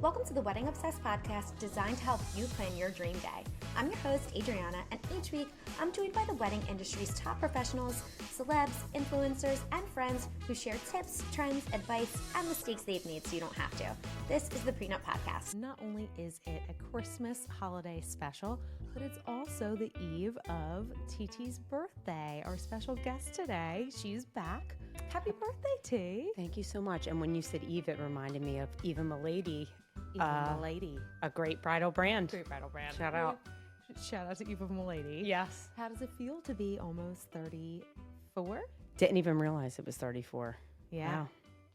Welcome to the Wedding Obsessed podcast designed to help you plan your dream day. I'm your host, Adriana, and each week I'm joined by the wedding industry's top professionals, celebs, influencers, and friends who share tips, trends, advice, and mistakes they've made so you don't have to. This is the Pre Nup podcast. Not only is it a Christmas holiday special, but it's also the eve of TiTi's birthday. Our special guest today, she's back. Happy birthday, T. Thank you so much. And when you said Eve, it reminded me of Eva Milady. Milady. A great bridal brand. Great bridal brand. Shout out. Shout out to Eva Milady. Yes. How does it feel to be almost 34? Didn't even realize it was 34. Yeah. Wow.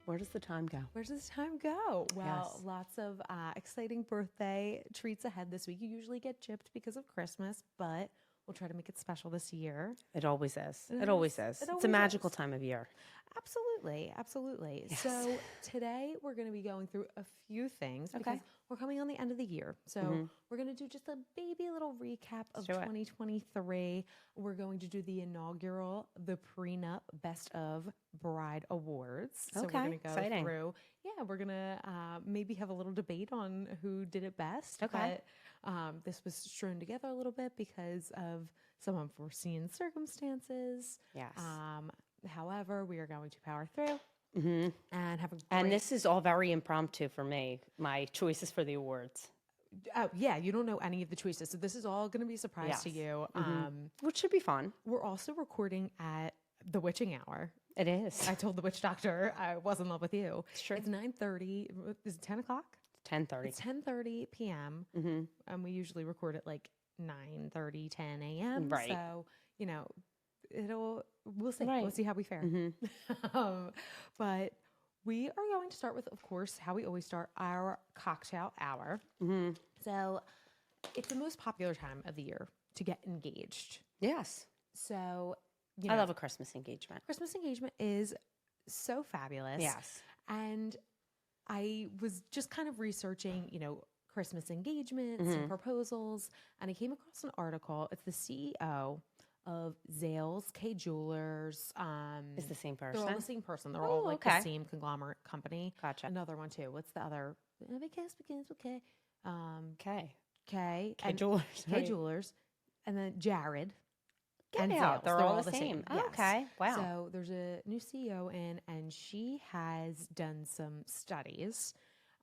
Where does the time go? Where does time go? Well, Yes. lots of exciting birthday treats ahead this week. You usually get gypped because of Christmas, but we'll try to make it special this year. It always is. It It always is. is. It It's always a magical is. time of year. Absolutely. Absolutely. Yes. So today we're going to be going through a few things because we're coming on the end of the year. So we're going to do just a baby little recap of do it. 2023. We're going to do the inaugural, the Pre Nup Best of Bride Awards. So we're Okay. going to go Exciting. through. Yeah, we're going to maybe have a little debate on who did it best. Okay. But this was strewn together a little bit because of some unforeseen circumstances. Yes. However, we are going to power through and have a great... And this is all very impromptu for me, my choices for the awards. Oh, yeah, you don't know any of the choices. So this is all going to be a surprise to Yes. you. Which should be fun. We're also recording at the witching hour. It is. I told the witch doctor I was in love with you. It's true. It's 9:30. Is it 10 o'clock? 10:30. It's 10:30 p.m. And we usually record at like 9:30, 10 a.m. Right. So, you know, we'll see. Right. We'll see how we fare. But we are going to start with, of course, how we always start, our cocktail hour. So it's the most popular time of the year to get engaged. Yes. So, you I know, love a Christmas engagement. Christmas engagement is so fabulous. Yes. And I was just kind of researching, you know, Christmas engagements and proposals, and I came across an article. It's the CEO of Zales K Jewelers. It's the same They're person. all the same person. They're Oh, all like okay. the same conglomerate company. Gotcha. Another one too. What's the other? Every kiss begins with K. Okay. K. K and- Jewelers. K Jewelers, and then Jared. Get and out. Zales. They're all the same. Oh, Yes. okay. Wow. So there's a new CEO in, and she has done some studies,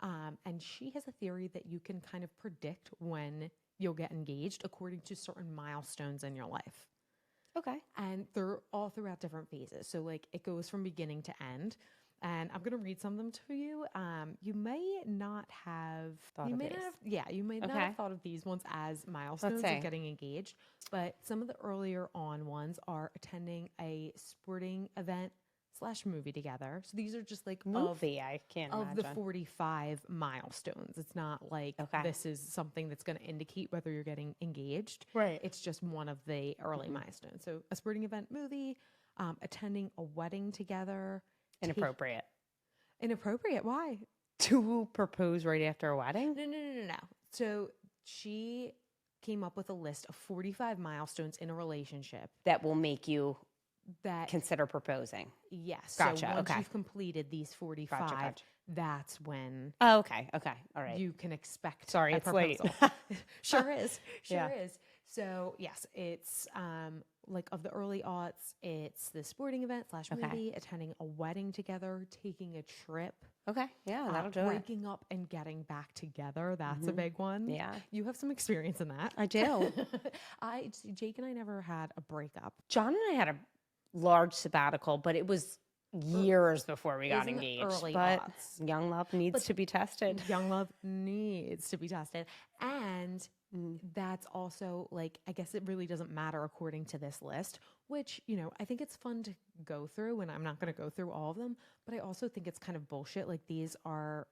and she has a theory that you can kind of predict when you'll get engaged according to certain milestones in your life. Okay. And they're all throughout different phases. So like it goes from beginning to end. And I'm going to read some of them to you. You may not have Thought of these. You may not Okay. have thought of these ones as milestones say. of getting engaged. But some of the earlier on ones are attending a sporting event / movie together. So these are just like Movie, I can't of the imagine. 45 milestones. It's not like this is something that's going to indicate whether you're getting engaged. Right. It's just one of the early milestones. So a sporting event, movie, attending a wedding together. Inappropriate. Inappropriate? Why? To propose right after a wedding? No. So she came up with a list of 45 milestones in a relationship That will make you that consider proposing. yes. Gotcha, So once okay. you've completed these 45, Gotcha. that's when Oh, okay. All right. you can expect Sorry, a it's late. proposal. Sure is. Yeah. So yes, it's like of the early aughts, it's the sporting event / movie, attending a wedding together, taking a trip, Okay. Yeah, that'll do it. breaking up and getting back together. That's a big one. Yeah. You have some experience in that. I do. Jake and I never had a breakup. John and I had a large sabbatical, but it was years before we got in the engaged. early But aughts. young love needs to be tested. Young love needs to be tested. And that's also like, I guess it really doesn't matter according to this list, which, you know, I think it's fun to go through, and I'm not going to go through all of them, but I also think it's kind of bullshit. Like these are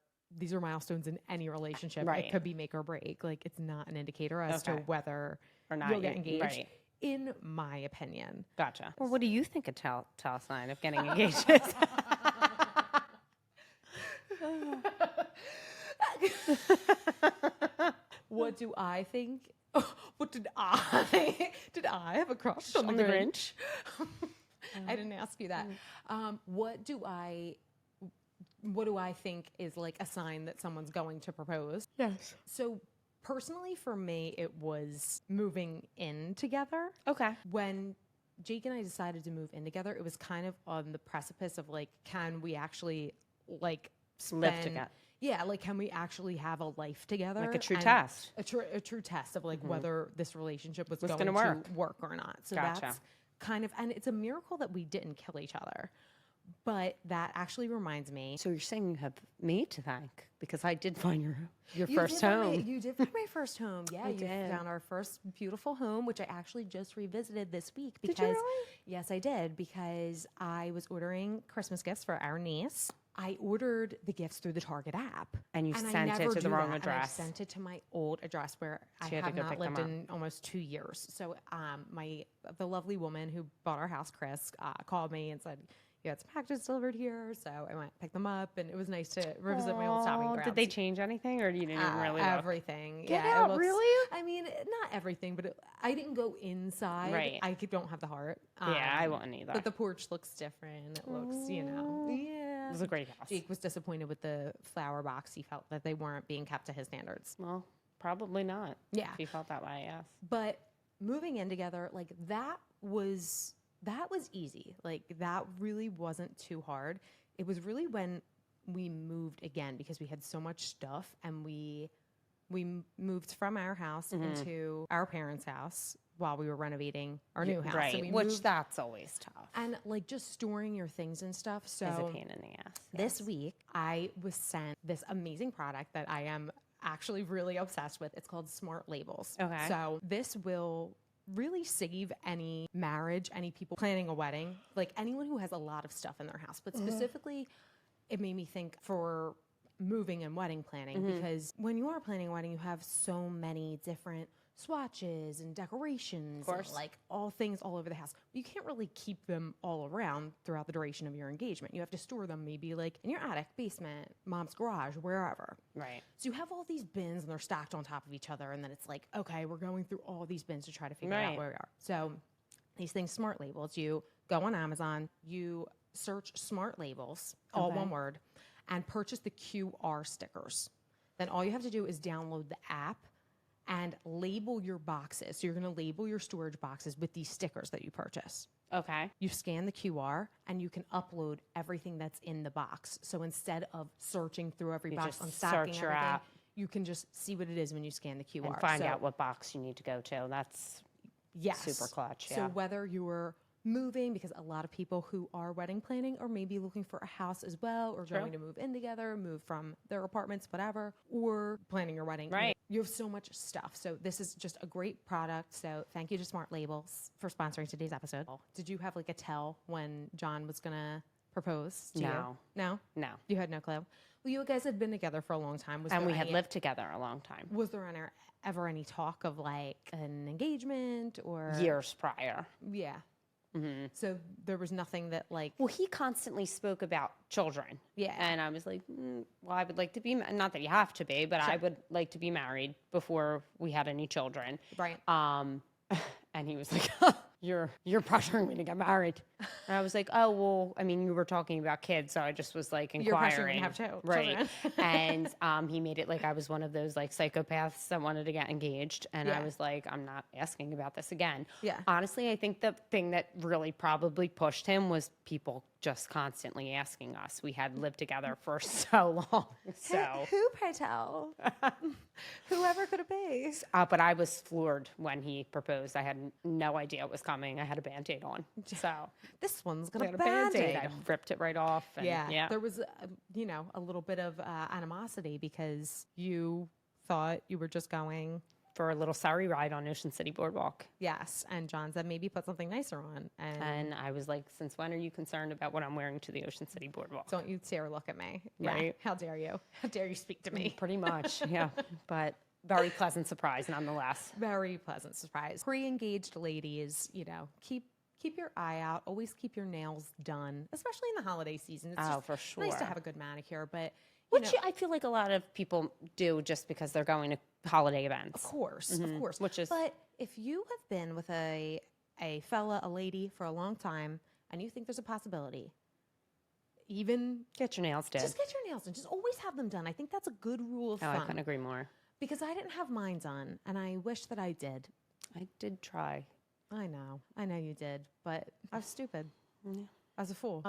milestones in any relationship. Right. It could be make or break. Like it's not an indicator as to whether Or not you'll get yet. engaged, Right. in my opinion. Gotcha. Well, what do you think a tell sign of getting engaged is? What do I think? What did I have a crush on the Grinch? I didn't ask you that. What do I what do I think is like a sign that someone's going to propose? Yes. So personally for me, it was moving in together. Okay. When Jake and I decided to move in together, it was kind of on the precipice of like, can we actually like Live together. Yeah, like can we actually have a life together? Like a true And test. A true test of like whether this relationship was going gonna to work or not. So Gotcha. that's kind of, and it's a miracle that we didn't kill each other. But that actually reminds me. So you're saying you have me to thank because I did find your You first did find home. you did find my first home. Yeah, I you did. found our first beautiful home, which I actually just revisited this week. Did Because, you really? Yes, I did. Because I was ordering Christmas gifts for our niece. I ordered the gifts through the Target app. And you I sent it never to the do wrong that, and I address. sent it to my old address where I you had to have go not pick lived them in almost 2 years. So the lovely woman who bought our house, Chris, called me and said, you had some packages delivered here. So I went pick them up, and it was nice to revisit my old shopping grounds. Did they change anything, or you didn't even really look? Everything. Get yeah, out, really? I mean, not everything, but I didn't go inside. Right. Don't have the heart. Yeah, I wouldn't either. But the porch looks different. It looks, yeah. It was a great house. Jake was disappointed with the flower box. He felt that they weren't being kept to his standards. Well, probably not. Yeah. If you felt that way, yes. But moving in together, like that was easy. Like that really wasn't too hard. It was really when we moved again, because we had so much stuff, and we moved from our house into our parents' house while we were renovating our new house. Right, So we which moved, that's always tough. and like just storing your things and stuff. So It's a pain in the ass. this week I was sent this amazing product that I am actually really obsessed with. It's called Smart Labels. Okay. So this will really save any marriage, any people planning a wedding, like anyone who has a lot of stuff in their house. But specifically, it made me think for moving and wedding planning, because when you are planning a wedding, you have so many different swatches and decorations, and like all things all over the house. You can't really keep them all around throughout the duration of your engagement. You have to store them maybe like in your attic, basement, mom's garage, wherever. Right. So you have all these bins, and they're stacked on top of each other, and then it's like, okay, we're going through all these bins to try to figure out where we are. So these things, Smart Labels, you go on Amazon, you search Smart Labels, all one word, and purchase the QR stickers. Then all you have to do is download the app and label your boxes. So you're going to label your storage boxes with these stickers that you purchase. Okay. You scan the QR, and you can upload everything that's in the box. So instead of searching through every box, just unstacking search your everything, app. you can just see what it is when you scan the QR. And find out what box you need to go to. That's super clutch. So whether you're moving, because a lot of people who are wedding planning are maybe looking for a house as well, or going to move in together, move from their apartments, whatever, or planning your wedding. Right. You have so much stuff. So this is just a great product. So thank you to Smart Labels for sponsoring today's episode. Did you have like a tell when John was going to propose to you? No? No. You had no clue? Well, you guys had been together for a long time. And we had lived together a long time. Was there ever any talk of like an engagement or? Years prior. Yeah. So there was nothing that like. Well, he constantly spoke about children. Yeah. And I was like, well, I would like to be, not that you have to be, but I would like to be married before we had any children. Right. And he was like, you're pressuring me to get married. And I was like, oh, well, I mean, you were talking about kids, so I just was like inquiring. You're pressuring me to have children. Right. And he made it like I was one of those like psychopaths that wanted to get engaged. And I was like, I'm not asking about this again. Yeah. Honestly, I think the thing that really probably pushed him was people just constantly asking us. We had lived together for so long. So Who, pray tell? Whoever could it be? but I was floored when he proposed. I had no idea it was coming. I had a Band-Aid on. So This one's I got had a Band-Aid. I ripped it right off. And Yeah. There was, a little bit of animosity because you thought you were just going. For a little sorry ride on Ocean City Boardwalk. Yes. And John said maybe put something nicer on. And I was like, since when are you concerned about what I'm wearing to the Ocean City Boardwalk? Don't you dare look at me. Yeah. Right. How dare you? How dare you speak to me? Pretty much, yeah. But very pleasant surprise nonetheless. Very pleasant surprise. Pre-engaged ladies, keep your eye out. Always keep your nails done, especially in the holiday season. It's just for sure. nice to have a good manicure, but I feel like a lot of people do just because they're going to holiday events. Of course. Which is, But if you have been with a lady for a long time, and you think there's a possibility, even Get your nails did. just get your nails done. Just always have them done. I think that's a good rule of Oh, thumb. I couldn't agree more. Because I didn't have mine done, and I wish that I did. I did try. I know you did, but I was stupid. Yeah. I was a fool.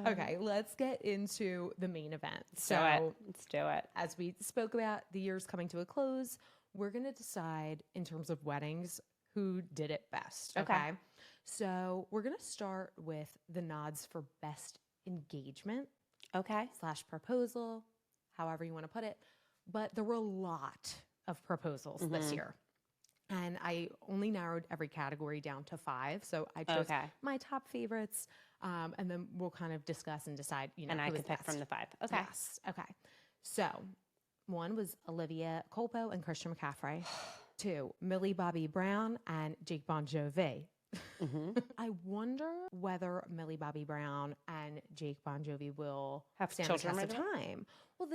Okay, let's get into the main event. Let's do it. As we spoke about, the year's coming to a close. We're going to decide in terms of weddings who did it best. Okay. So we're going to start with the nods for best engagement Okay. / proposal, however you want to put it. But there were a lot of proposals this year. And I only narrowed every category down to 5. So I chose my top favorites. And then we'll kind of discuss and decide, And I who can is pick best. from the 5. Okay. Yes. Okay. So 1 was Olivia Culpo and Christian McCaffrey. 2, Millie Bobby Brown and Jake Bon Jovi. I wonder whether Millie Bobby Brown and Jake Bon Jovi will Have stand the children test of right away? time. Well,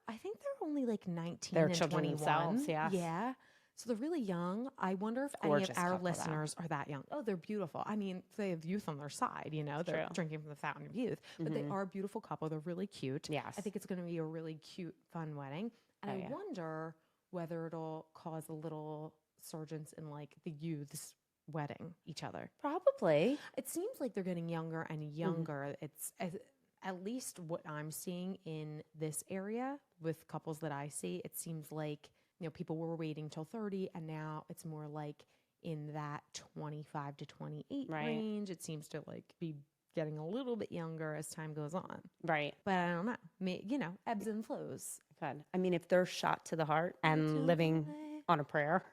I think they're only like 19 They're and children 21. themselves, yes. Yeah. So they're really young. I wonder if Gorgeous any of our couple, though. listeners are that young. Oh, they're beautiful. I mean, they have youth on their side, they're True. drinking from the fountain of youth, but they are a beautiful couple. They're really cute. Yes. I think it's going to be a really cute, fun wedding. And I wonder whether it'll cause a little surgence in like the youths wedding each other. Probably. It seems like they're getting younger and younger. It's at least what I'm seeing in this area with couples that I see. It seems like, people were waiting till 30 and now it's more like in that 25 to 28 range. It seems to like be getting a little bit younger as time goes on. Right. But I don't know. Ebbs and flows. Good. I mean, if they're shot to the heart and living on a prayer,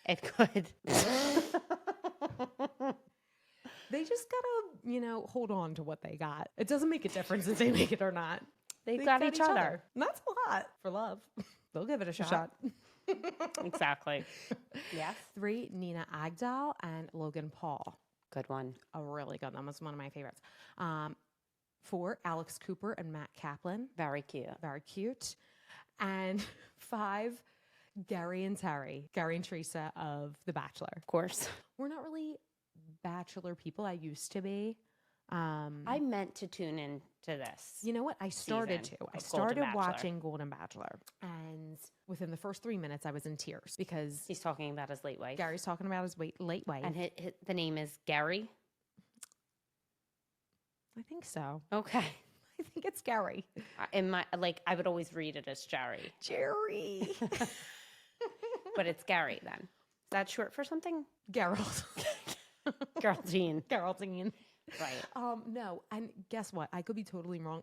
it could. They just gotta, hold on to what they got. It doesn't make a difference if they make it or not. They've got each other. And that's a lot for love. They'll give it a shot. Exactly. Yes. 3, Nina Agdal and Logan Paul. Good one. A really good one. Was one of my favorites. 4, Alex Cooper and Matt Kaplan. Very cute. Very cute. And 5, Gary and Terry. Gary and Teresa of The Bachelor. Of course. We're not really Bachelor people. I used to be. I meant to tune in to this. You know what? I started season to. I of started Golden Bachelor. watching Golden Bachelor. And within the first 3 minutes, I was in tears because He's talking about his late wife. Gary's talking about his late wife. And the name is Gary? I think so. Okay. I think it's Gary. I would always read it as Jerry. Jerry. But it's Gary then. Is that short for something? Gerald. Geraldine. Geraldine. Right. No, and guess what? I could be totally wrong.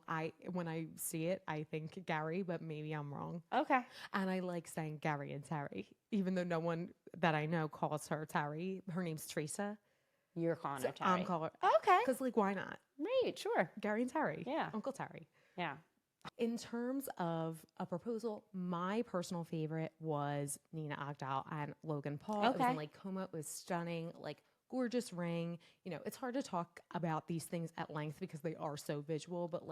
When I see it, I think Gary, but maybe I'm wrong. Okay. And I like saying Gary and Terry, even though no one that I know calls her Terry. Her name's Teresa. You're calling her Terry. I'm calling her. Okay. Because why not? Right, sure. Gary and Terry. Yeah. Uncle Terry. Yeah. In terms of a proposal, my personal favorite was Nina Agdal and Logan Paul. It was in Lake Como. It was stunning, gorgeous ring. It's hard to talk about these things at length because they are so visual, but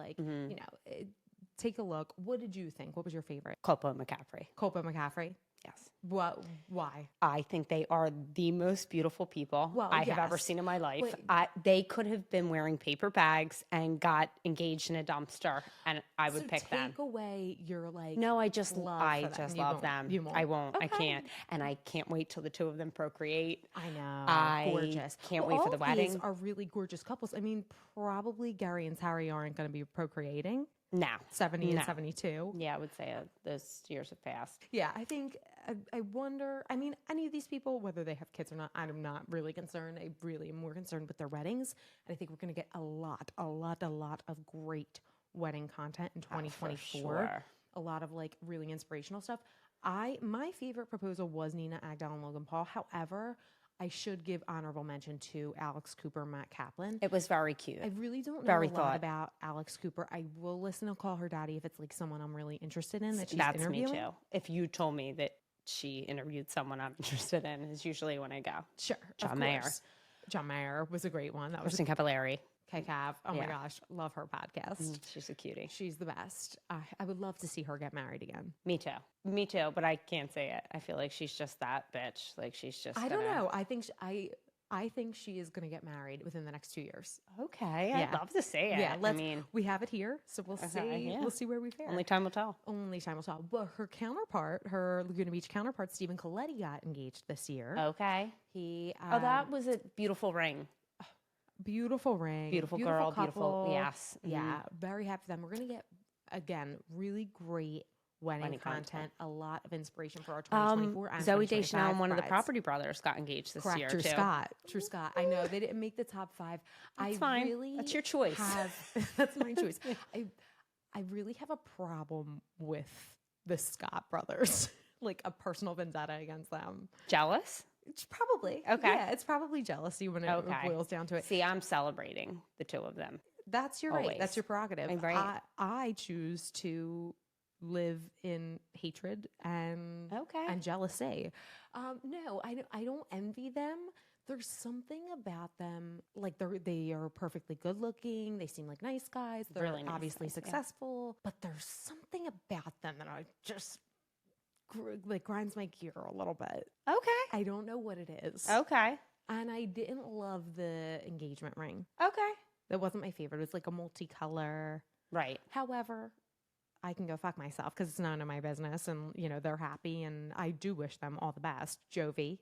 take a look. What did you think? What was your favorite? Culpo McCaffrey. Culpo McCaffrey? Yes. What? Why? I think they are the most beautiful people I have ever seen in my life. They could have been wearing paper bags and got engaged in a dumpster, and I would pick them. Take away your No, I just love them. You won't. I won't. Okay. I can't, and I can't wait till the two of them procreate. I know. Gorgeous. Can't wait for the wedding. These are really gorgeous couples. I mean, probably Gary and Terry aren't going to be procreating. No. 70 and 72. Yeah, I would say those years have passed. Yeah, I think, I wonder, I mean, any of these people, whether they have kids or not, I'm not really concerned. I really am more concerned with their weddings. And I think we're going to get a lot of great wedding content in 2024. Sure. A lot of really inspirational stuff. My favorite proposal was Nina Agdal and Logan Paul. However, I should give honorable mention to Alex Cooper and Matt Kaplan. It was very cute. I really don't know a lot about Alex Cooper. I will listen to Call Her Daddy if it's someone I'm really interested in that she's interviewing. Me too. If you told me that she interviewed someone I'm interested in, is usually when I go. Sure. John Mayer. John Mayer was a great one. That was Kristen Capilleri. Cav. Oh my gosh. Love her podcast. She's a cutie. She's the best. I would love to see her get married again. Me too, but I can't say it. I feel like she's just that bitch. She's just I don't know. I think I think she is going to get married within the next 2 years. Okay, I'd love to see it. Yeah, we have it here, so we'll see. Yeah. We'll see where we fare. Only time will tell. Only time will tell. But her Laguna Beach counterpart, Stephen Coletti, got engaged this year. Okay. He that was a beautiful ring. Beautiful ring. Beautiful girl. Couple. Beautiful. Yes. Mm-hmm. Yeah. Very happy for them. We're going to get, again, really great wedding content. A lot of inspiration for our 2024 and Zoe 2025 Deschanel and one of the brides. Property Brothers got engaged this year, True too. True Scott. I know they didn't make the top 5. That's fine. That's your choice. That's my choice. I really have a problem with the Scott brothers, like a personal vendetta against them. Jealous? It's probably. Okay. Yeah, it's probably jealousy when it boils down to it. See, I'm celebrating the two of them. That's your right. That's your prerogative. Right. I choose to live in hatred and jealousy. No, I don't envy them. There's something about them, like they are perfectly good looking. They seem like nice guys. They're really nice obviously guys, successful, but there's something about them that I just grinds my gear a little bit. Okay. I don't know what it is. Okay. And I didn't love the engagement ring. Okay. That wasn't my favorite. It was like a multicolor. Right. However, I can go fuck myself because it's none of my business, and they're happy, and I do wish them all the best. Jovi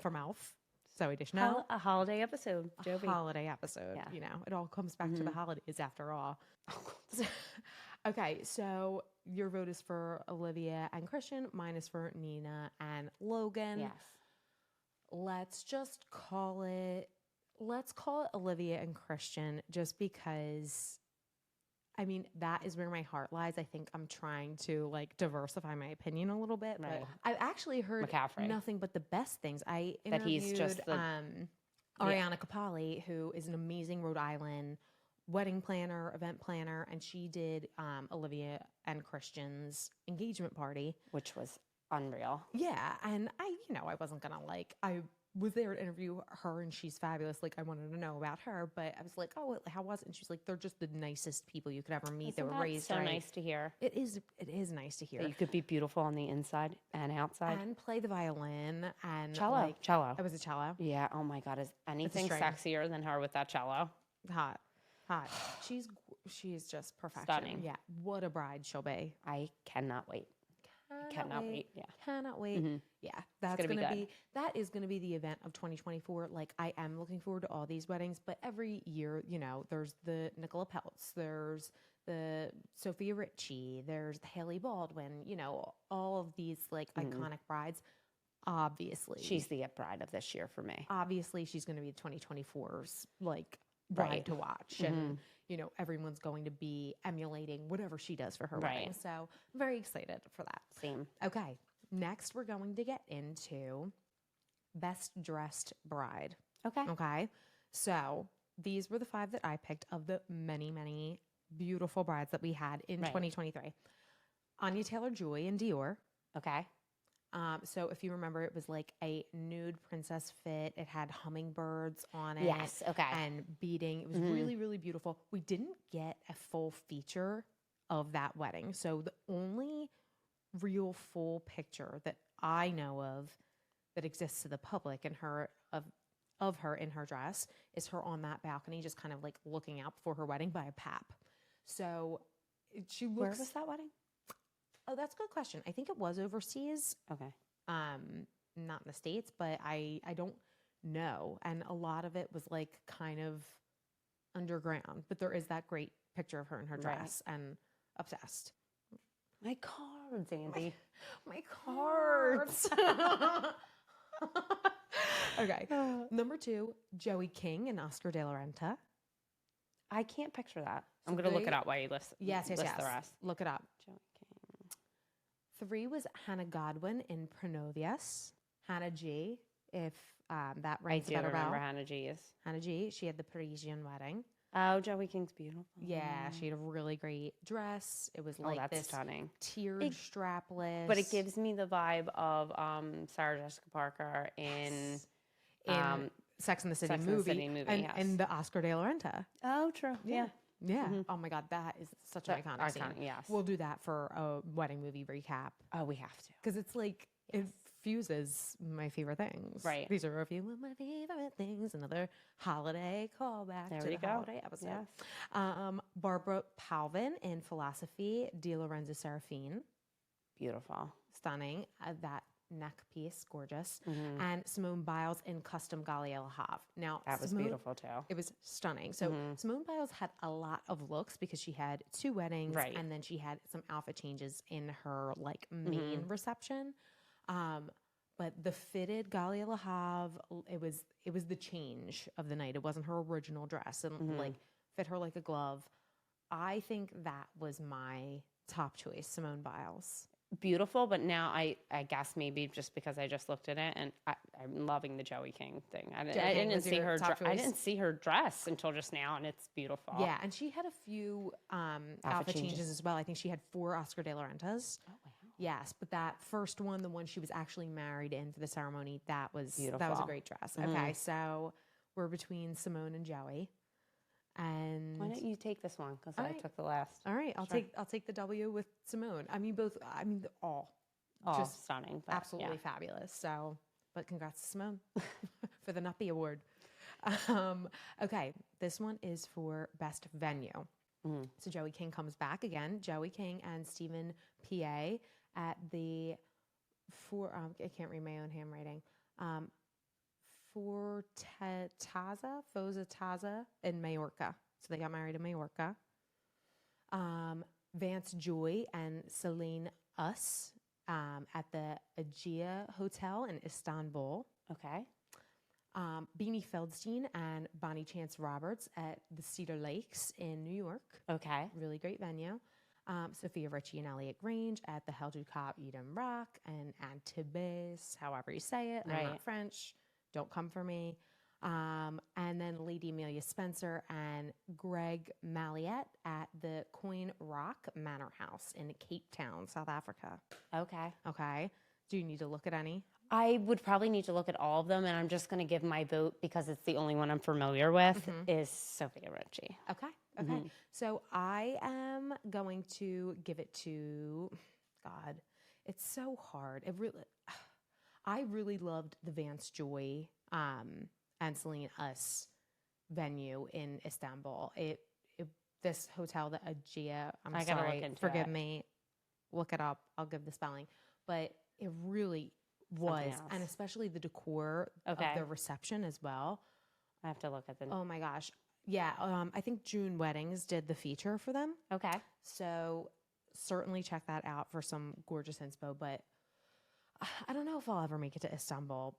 from Elf, Zoe Deschanel, a holiday episode. Jovi. A holiday episode. Yeah. It all comes back to the holidays after all. Okay, so your vote is for Olivia and Christian. Mine is for Nina and Logan. Yes. Let's call it Olivia and Christian, just because. I mean, that is where my heart lies. I think I'm trying to diversify my opinion a little bit, but I've actually heard nothing but the best things. I interviewed that he's just Ariana Capali, who is an amazing Rhode Island wedding planner, event planner, and she did Olivia and Christian's engagement party, which was unreal. Yeah, and I wasn't gonna I was there to interview her, and she's fabulous. I wanted to know about her, but I was like, oh, how was it? And she's like, they're just the nicest people you could ever meet. They were raised so right. nice to hear. It is nice to hear. That you could be beautiful on the inside and outside. And play the violin and cello. It was a cello. Yeah. Oh my God. Is anything sexier than her with that cello? Hot. She's just perfection. Stunning. Yeah. What a bride she'll be. I cannot wait. Cannot wait. Yeah. Cannot wait. Mm-hmm. Yeah. That is going to be the event of 2024. I am looking forward to all these weddings, but every year, there's the Nicola Peltz, there's the Sophia Richie, there's the Haley Baldwin, all of these iconic brides. Obviously. She's the it bride of this year for me. Obviously, she's going to be 2024's bride to watch. And everyone's going to be emulating whatever she does for her wedding. So I'm very excited for that. Same. Okay. Next, we're going to get into best dressed bride. Okay. So these were the 5 that I picked of the many, many beautiful brides that we had in 2023. Anya Taylor-Joy in Dior. Okay. So if you remember, it was a nude princess fit. It had hummingbirds on it. Yes, okay. And beading. It was really, really beautiful. We didn't get a full feature of that wedding. So the only real full picture that I know of that exists to the public and of her in her dress is her on that balcony, just kind of looking out before her wedding by a pap. So she looks. Where was that wedding? Oh, that's a good question. I think it was overseas. Okay. Not in the States, but I don't know. And a lot of it was kind of underground. But there is that great picture of her in her dress and obsessed. My cards, Andy. My cards. Okay. Number 2, Joey King and Oscar de la Renta. I can't picture that. I'm going to look it up while you list the rest. Look it up. Joey King. 3 was Hannah Godwin in Pronovias. Hannah G, if that rings a better bell. I do remember Hannah G. Hannah G, she had the Parisian wedding. Oh, Joey King's beautiful. Yeah, she had a really great dress. It was this stunning. Tiered strapless. But it gives me the vibe of Sarah Jessica Parker in Sex and the City movie. And the Oscar de la Renta. Oh, true. Yeah. Yeah. Mm-hmm. Oh my God, that is such an iconic scene. Yes. We'll do that for a wedding movie recap. Oh, we have to. Because it's It fuses my favorite things. Right. These are a few of my favorite things. Another holiday callback to the holiday episode. Yes. Barbara Palvin in Philosophy, De Lorenzo Serafine. Beautiful. Stunning. That neck piece, gorgeous. And Simone Biles in Custom Galia Le Havre. Now, that was beautiful too. It was stunning. So Simone Biles had a lot of looks because she had 2 weddings, and then she had some outfit changes in her like main reception. But the fitted Galia Le Havre, it was the change of the night. It wasn't her original dress, and like fit her like a glove. I think that was my top choice, Simone Biles. Beautiful, but now I guess maybe just because I just looked at it and I'm loving the Joey King thing. I didn't see her. I didn't see her dress until just now, and it's beautiful. Yeah, and she had a few outfit changes as well. I think she had 4 Oscar de la Rentas. Oh wow! Yes, but that first one, the one she was actually married in for the ceremony, that was beautiful. That was a great dress. Okay, so we're between Simone and Joey. And why don't you take this one because I took the last. All right, I'll take the W with Simone. I mean all just stunning, absolutely fabulous. So, but congrats to Simone for the Nuppie Award. Okay, this one is for best venue. So Joey King comes back again. Joey King and Stephen P.A. at the I can't read my own handwriting. Fozataza in Majorca. So they got married in Majorca. Vance Joy and Celine Us at the Aegea Hotel in Istanbul. Okay. Beanie Feldstein and Bonnie Chance Roberts at the Cedar Lakes in New York. Okay. Really great venue. Sophia Richie and Elliot Grange at the Hell Du Cap Eden Rock and Antibes, however you say it. I'm not French. Don't come for me. And then Lady Amelia Spencer and Greg Malliette at the Coin Rock Manor House in Cape Town, South Africa. Okay. Do you need to look at any? I would probably need to look at all of them, and I'm just going to give my vote because it's the only one I'm familiar with, is Sophia Richie. Okay. So I am going to give it to, God, it's so hard. I really loved the Vance Joy and Celine Us venue in Istanbul. This hotel, the Aegea, I'm sorry, forgive me, look it up. I'll give the spelling. But it really was, and especially the decor of the reception as well. I have to look at them. Oh my gosh. Yeah, I think June Weddings did the feature for them. Okay. So certainly check that out for some gorgeous inspo, but I don't know if I'll ever make it to Istanbul.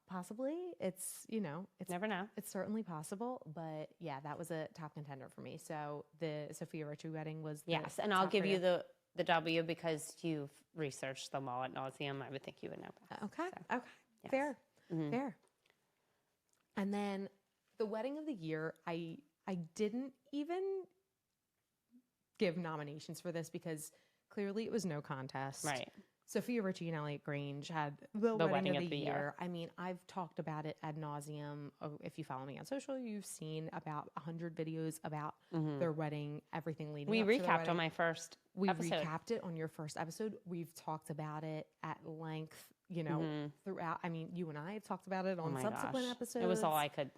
Possibly. It's never know. It's certainly possible, but yeah, that was a top contender for me. So the Sophia Richie wedding was and I'll give you the W because you've researched them all at nauseum. I would think you would know best. Okay. So, okay. yes. Fair. And then the wedding of the year, I didn't even give nominations for this because clearly it was no contest. Right. Sophia Richie and Elliot Grange had the wedding of the year. I mean, I've talked about it ad nauseum. If you follow me on social, you've seen about 100 videos about their wedding, everything leading up to their wedding. We recapped on my first episode. Recapped it on your first episode. We've talked about it at length, throughout. I mean, you and I have talked about it on subsequent episodes. It was all I could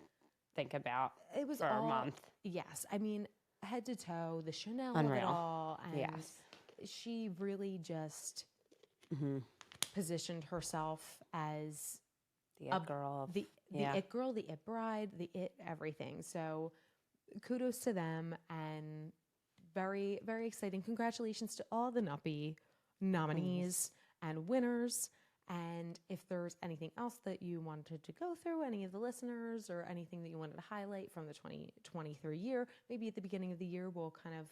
think about for a month. Yes. I mean, head to toe, the Chanel Unreal. of it all. And she really just positioned herself as the it girl, the it girl, the it bride, the it everything. So kudos to them, and very, very exciting. Congratulations to all the Nuppie nominees and winners. And if there's anything else that you wanted to go through, any of the listeners, or anything that you wanted to highlight from the 2023 year, maybe at the beginning of the year, we'll kind of,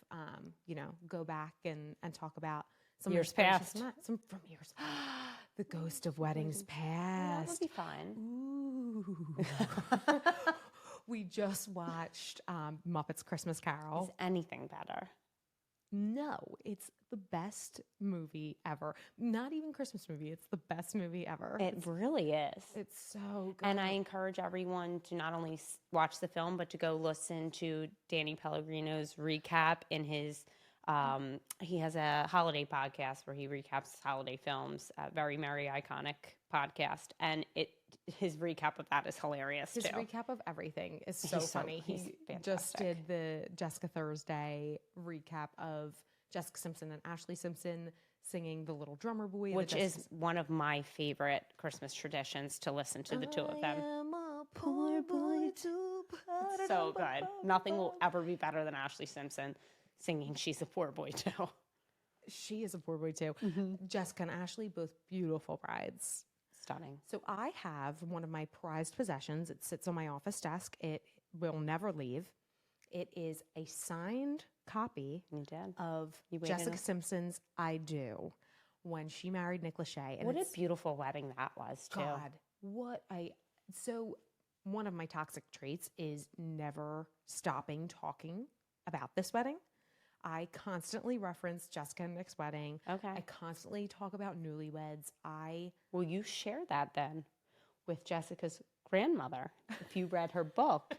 go back and talk about some years past. Some from years. The ghost of weddings past. That would be fun. Ooh. We just watched Muppets Christmas Carol. Is anything better? No, it's the best movie ever. Not even Christmas movie. It's the best movie ever. It really is. It's so good. And I encourage everyone to not only watch the film, but to go listen to Danny Pellegrino's recap in his He has a holiday podcast where he recaps holiday films, a very Merry Iconic podcast. And his recap of that is hilarious, His too. recap of everything is so funny. He just did the Jessica Thursday recap of Jessica Simpson and Ashley Simpson singing The Little Drummer Boy. Which is one of my favorite Christmas traditions, to listen to the two of them. I am a poor boy too. It's so good. Nothing will ever be better than Ashley Simpson singing She's a Poor Boy Too. She is a poor boy too. Jessica and Ashley, both beautiful brides. Stunning. So I have one of my prized possessions. It sits on my office desk. It will never leave. It is a signed copy of Jessica Simpson's I Do when she married Nick Lachey. And what a beautiful wedding that was, too. God, so one of my toxic traits is never stopping talking about this wedding. I constantly reference Jessica and Nick's wedding. Okay. I constantly talk about newlyweds. Well, you share that then with Jessica's grandmother. If you read her book,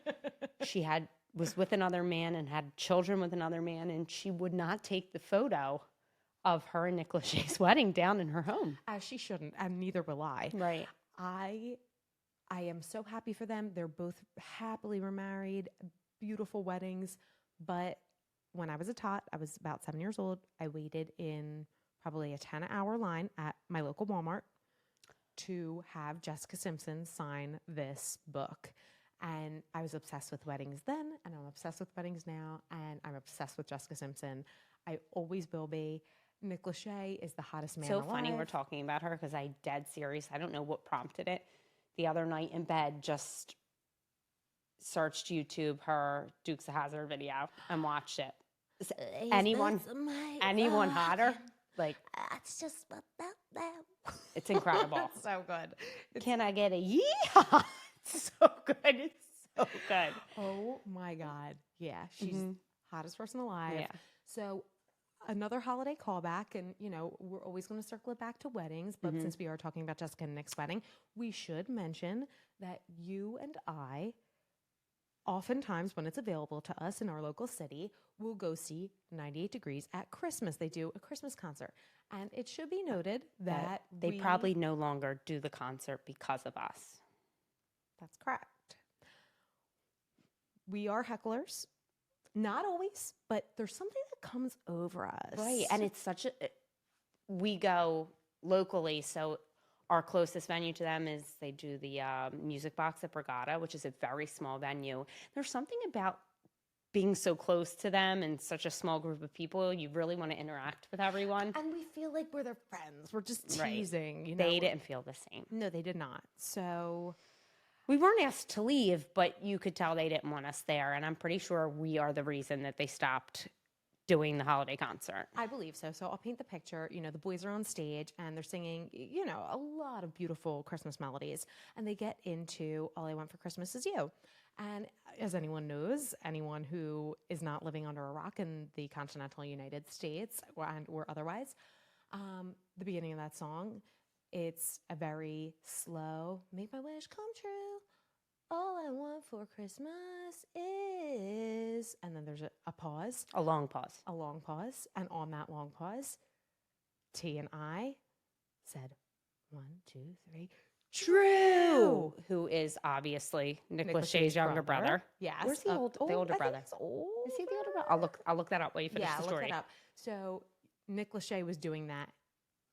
she was with another man and had children with another man, and she would not take the photo of her and Nick Lachey's wedding down in her home. As she shouldn't, and neither will I. Right. I am so happy for them. They're both happily remarried, beautiful weddings, but when I was a tot, I was about 7 years old. I waited in probably a 10-hour line at my local Walmart to have Jessica Simpson sign this book. And I was obsessed with weddings then, and I'm obsessed with weddings now, and I'm obsessed with Jessica Simpson. I always will be. Nick Lachey is the hottest man alive. So funny we're talking about her because I dead serious. I don't know what prompted it. The other night in bed, just searched YouTube, her Dukes of Hazzard video, and watched it. Anyone hotter? Like, that's just about them. It's incredible. It's so good. Can I get a yeehaw? It's so good. It's so good. Oh my God. Yeah. She's hottest person alive. Yeah. So another holiday callback, and we're always going to circle it back to weddings, but since we are talking about Jessica and Nick's wedding, we should mention that you and I, oftentimes when it's available to us in our local city, we'll go see 98 Degrees at Christmas. They do a Christmas concert. And it should be noted that they probably no longer do the concert because of us. That's correct. We are hecklers. Not always, but there's something that comes over us. Right. And it's we go locally, so our closest venue to them is they do the Music Box at Bridal, which is a very small venue. There's something about being so close to them and such a small group of people. You really want to interact with everyone. And we feel like we're their friends. We're just teasing. Right. They didn't feel the same. No, they did not. So we weren't asked to leave, but you could tell they didn't want us there. And I'm pretty sure we are the reason that they stopped doing the holiday concert. I believe so. So I'll paint the picture. The boys are on stage and they're singing, a lot of beautiful Christmas melodies. And they get into All I Want for Christmas Is You. And as anyone knows, anyone who is not living under a rock in the continental United States or otherwise, the beginning of that song, it's a very slow, make my wish come true. All I want for Christmas is, and then there's a pause. A long pause. A long pause. And on that long pause, T and I said, 1, 2, 3, Drew! Who is obviously Nick Lachey's younger brother. Yes. Where's the older brother? Is he the older brother? I'll look that up while you finish the story. Look that up. So Nick Lachey was doing that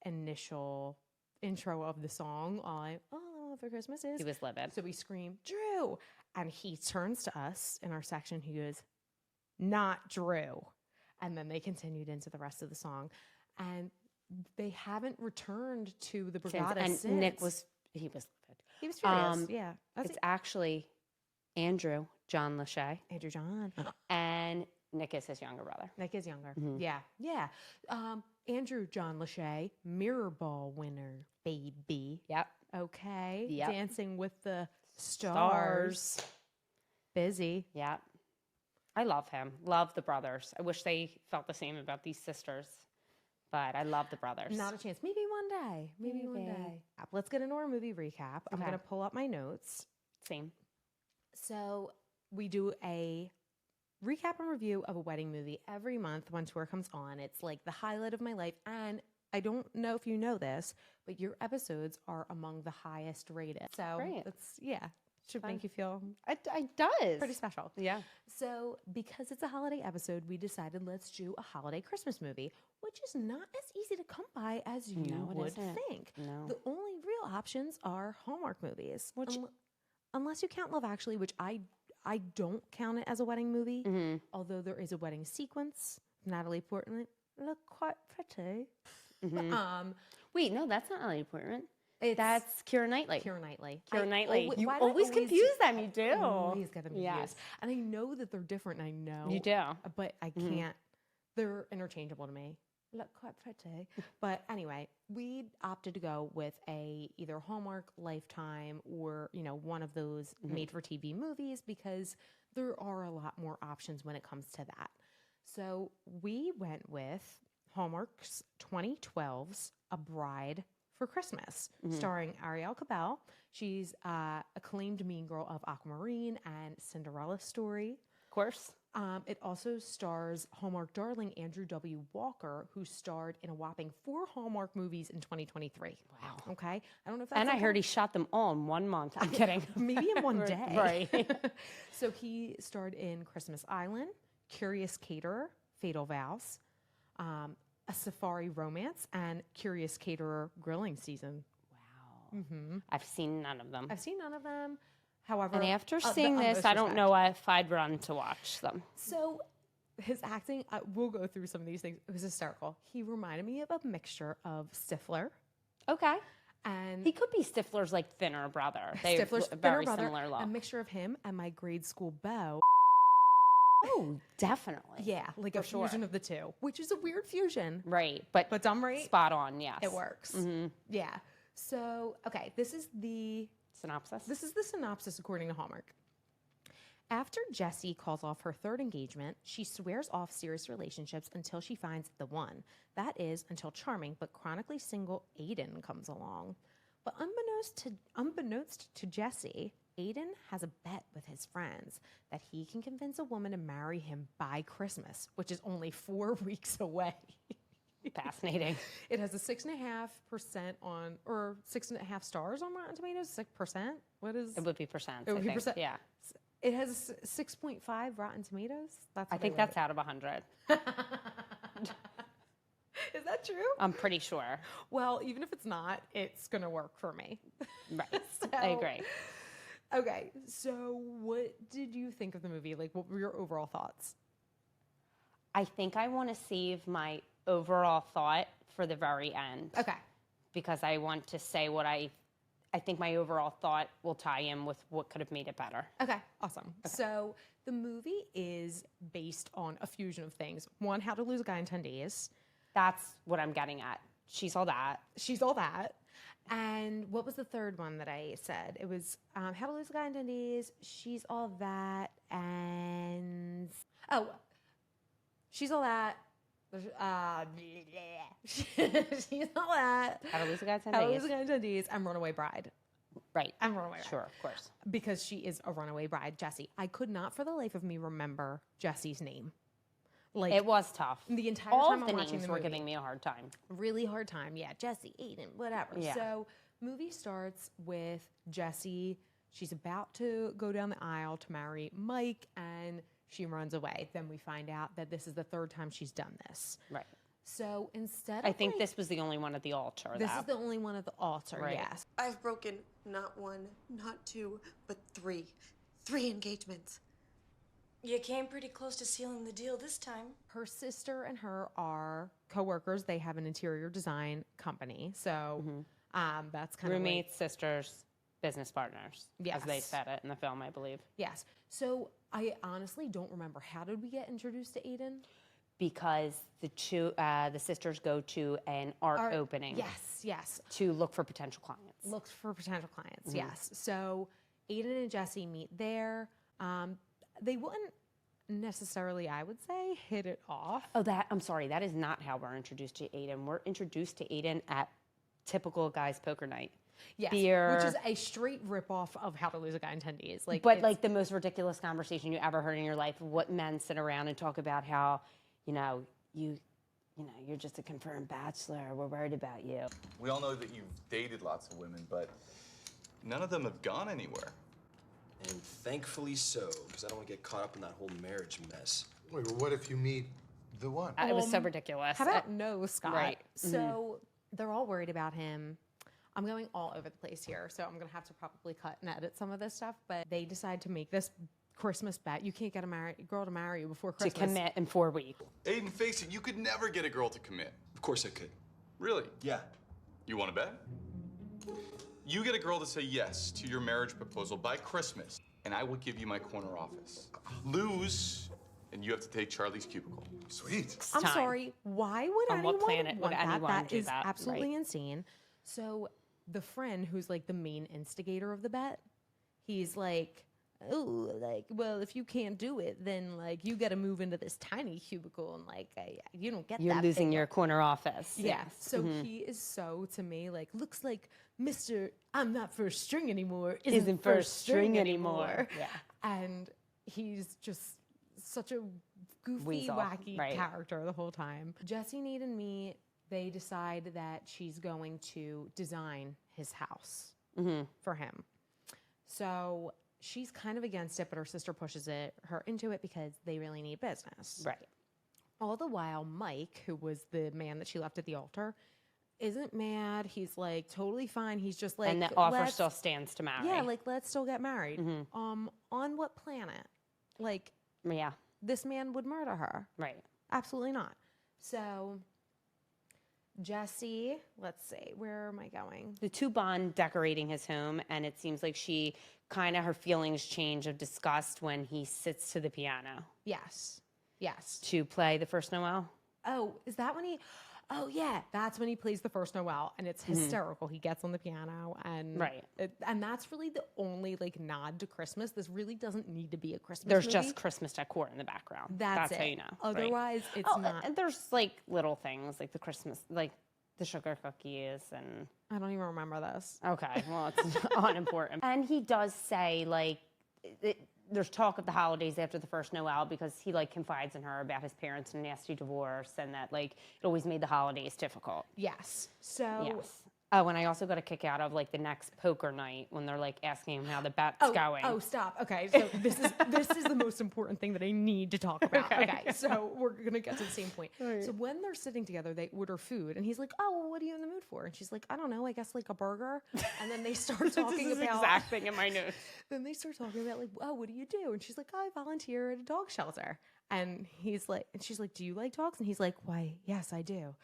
initial intro of the song, All I Want for Christmas Is. He was livid. So we scream, Drew! And he turns to us in our section. He goes, not Drew. And then they continued into the rest of the song. And they haven't returned to the Brigada since. Nick was livid. He was furious, yeah. It's actually Andrew John Lachey. Andrew John. And Nick is his younger brother. Nick is younger. Yeah. Andrew John Lachey, Mirror Ball winner, baby. Yep. Okay. Yep. Dancing with the Stars. Busy. Yep. I love him. Love the brothers. I wish they felt the same about these sisters. But I love the brothers. Not a chance. Maybe one day. Maybe one day. Let's get into our movie recap. I'm going to pull up my notes. Same. So we do a recap and review of a wedding movie every month when tour comes on. It's like the highlight of my life. And I don't know if you know this, but your episodes are among the highest rated. So Great. that's, should make you feel It does. pretty special. Yeah. So because it's a holiday episode, we decided let's do a holiday Christmas movie, which is not as easy to come by as you No, it would isn't. think. No. The only real options are Hallmark movies, Which- unless you count Love Actually, which I don't count it as a wedding movie, Mm-hmm. although there is a wedding sequence. Natalie Portman look quite pretty. Mm-hmm. Wait, no, that's not Natalie Portman. It's That's Keira Knightley. Keira Knightley. Keira Knightley. You why do I always confuse them. You do. Always get them confused. Yes. And I know that they're different. I know You do. but I can't. They're interchangeable to me. Look quite pretty. But anyway, we opted to go with either Hallmark, Lifetime, or one of those made-for-TV movies because there are a lot more options when it comes to that. So we went with Hallmark's 2012's A Bride for Christmas, starring Arielle Kebbel. She's acclaimed mean girl of Aquamarine and Cinderella Story. Of course. It also stars Hallmark darling Andrew W. Walker, who starred in a whopping 4 Hallmark movies in 2023. Wow. Okay, I don't know if that's And I heard he shot them all in 1 month. I'm kidding. maybe in one day. Right. So he starred in Christmas Island, Curious Caterer, Fatal Vows, A Safari Romance, and Curious Caterer Grilling Season. Wow. I've seen none of them. I've seen none of them. However, And after the seeing this, utmost I don't respect. know if I'd run to watch them. So his acting, we'll go through some of these things. It was hysterical. He reminded me of a mixture of Stifler Okay. and He could be Stifler's like thinner brother. They Stifler's very thinner brother, similar look. a mixture of him and my grade school beau. Oh, definitely. Yeah, like a sure. fusion of the two, which is a weird fusion, Right. But but done right, spot on, yes. it works. Yeah. So okay, this is the Synopsis? synopsis according to Hallmark. After Jessie calls off her 3rd engagement, she swears off serious relationships until she finds the one. That is, until charming but chronically single Aiden comes along. But unbeknownst to Jessie, Aiden has a bet with his friends that he can convince a woman to marry him by Christmas, which is only 4 weeks away. Fascinating. It has a 6.5% on, or 6.5 stars on Rotten Tomatoes. 6%. What is? It would be percent. It would be percent. Yeah. It has 6.5 Rotten Tomatoes. That's. I think that's out of 100. Is that true? I'm pretty sure. Well, even if it's not, it's gonna work for me. Right. So- I agree. Okay, so what did you think of the movie? Like, what were your overall thoughts? I think I want to save my overall thought for the very end. Okay. Because I want to say what I think my overall thought will tie in with what could have made it better. Okay, awesome. So the movie is based on a fusion of things. One, How to Lose a Guy in 10 Days. That's what I'm getting at. She's all that. She's all that. And what was the third one that I said? It was How to Lose a Guy in 10 Days, She's All That, and... Oh, She's All That. She's All That. How to Lose a Guy in 10 How to Days. Lose a Guy in 10 Days, and Runaway Bride. Right. And Runaway Bride. Sure, of course. Because she is a runaway bride, Jessie. I could not for the life of me remember Jessie's name. Like, It was tough. the entire All time of the I'm watching names the were movie. giving me a hard time. Really hard time. Yeah, Jessie, Aiden, whatever. Yeah. So movie starts with Jessie. She's about to go down the aisle to marry Mike, and she runs away. Then we find out that this is the 3rd time she's done this. Right. So instead of I think like- this was the only one at the altar. this though. is the only one at the altar, Right. yes. I've broken not 1, not 2, but 3. 3 engagements. You came pretty close to sealing the deal this time. Her sister and her are co-workers. They have an interior design company. So that's kind of Roommates, sisters, business partners, as they Yes. said it in the film, I believe. yes. So I honestly don't remember. How did we get introduced to Aiden? Because the sisters go to an art opening Yes. to look for potential clients. Looked for potential clients. Yes. So Aiden and Jessie meet there. They wouldn't necessarily, I would say, hit it off. Oh, I'm sorry. That is not how we're introduced to Aiden. We're introduced to Aiden at typical guys' poker night. Yes, beer. which is a straight ripoff of How to Lose a Guy in 10 Days. But it's- like the most ridiculous conversation you ever heard in your life, what men sit around and talk about how, you're just a confirmed bachelor. We're worried about you. We all know that you've dated lots of women, but none of them have gone anywhere. And thankfully so, because I don't want to get caught up in that whole marriage mess. Wait, well, what if you meet the one? It was so ridiculous. How about no, Scott? Right. So they're all worried about him. I'm going all over the place here, so I'm going to have to probably cut and edit some of this stuff. But they decide to make this Christmas bet. You can't get a girl to marry you before Christmas. To commit in 4 weeks. Aiden, face it, you could never get a girl to commit. Of course I could. Really? Yeah. You want to bet? You get a girl to say yes to your marriage proposal by Christmas, and I will give you my corner office. Lose, and you have to take Charlie's cubicle. Sweet. I'm time. sorry. Why would On what anyone planet would want that? anyone That do is that? absolutely Right. insane. So the friend who's like the main instigator of the bet, he's like, oh, like, well, if you can't do it, then like you got to move into this tiny cubicle, and like you don't get You're that losing big. your corner office. Yeah. Yes. So he is so, to me, like, looks like Mr. I'm not first string anymore isn't first string anymore. Yeah. And he's just such a goofy, Weasel, wacky right. character the whole time. Jesse, Nate, and me, they decide that she's going to design his house for him. So she's kind of against it, but her sister pushes her into it because they really need business. Right. All the while, Mike, who was the man that she left at the altar, isn't mad. He's like totally fine. He's just like, And the offer let's- still stands to marry. yeah, like let's still get married. On what planet? Like Yeah. this man would murder her? Right. Absolutely not. So Jesse, let's see, where am I going? The two bond decorating his home, and it seems like she kind of her feelings change of disgust when he sits to the piano Yes, yes. to play the first Noel. Oh, is that when he? Oh yeah, that's when he plays the first Noel, and it's hysterical. He gets on the piano, and Right. and that's really the only like nod to Christmas. This really doesn't need to be a Christmas. There's movie. just Christmas decor in the background. That's how it. you know. right? Otherwise, it's Oh, not. and there's like little things like the Christmas, like the sugar cookies and. I don't even remember this. Okay, well, it's unimportant. And he does say, like, there's talk of the holidays after the first Noel because he, like, confides in her about his parents' nasty divorce and that, like, it always made the holidays difficult. Yes. So Yes. Oh, and I also got a kick out of, like, the next poker night when they're, like, asking him how the bet's going. Oh, stop. Okay, so this is the most important thing that I need to talk about. Okay, so we're gonna get to the same point. So when they're sitting together, they order food, and he's like, "Oh, well, what are you in the mood for?" And she's like, "I don't know. I guess like a burger." And then they start talking This is the about exact thing in my notes. Then they start talking about like, "Oh, what do you do?" And she's like, "I volunteer at a dog shelter." And she's like, "Do you like dogs?" And he's like, "Why, yes, I do."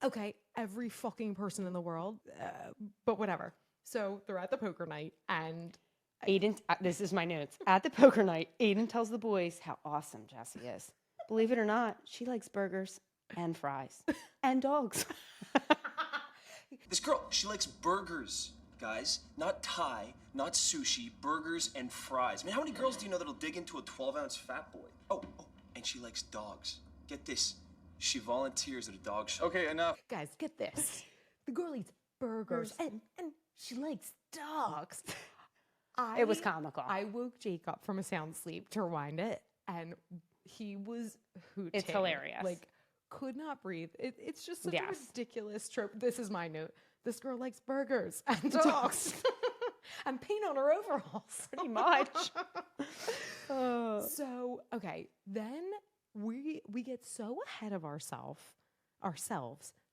Okay, every fucking person in the world, but whatever. So they're at the poker night, and Aiden, this is my notes. At the poker night, Aiden tells the boys how awesome Jessie is. Believe it or not, she likes burgers and fries and dogs. This girl, she likes burgers, guys. Not Thai, not sushi, burgers and fries. Man, how many girls do you know that'll dig into a 12-ounce fat boy? Oh, and she likes dogs. Get this. She volunteers at a dog shelter. Okay, enough. guys, get this: the girl eats burgers, and she likes dogs. It was comical. I woke Jake up from a sound sleep to rewind it, and he was hooting. It's hilarious. Like, could not breathe. It's just such Yes. a ridiculous trope. This is my note. This girl likes burgers and dogs and paint on her overalls. Pretty much. So, okay, then we get so ahead of ourselves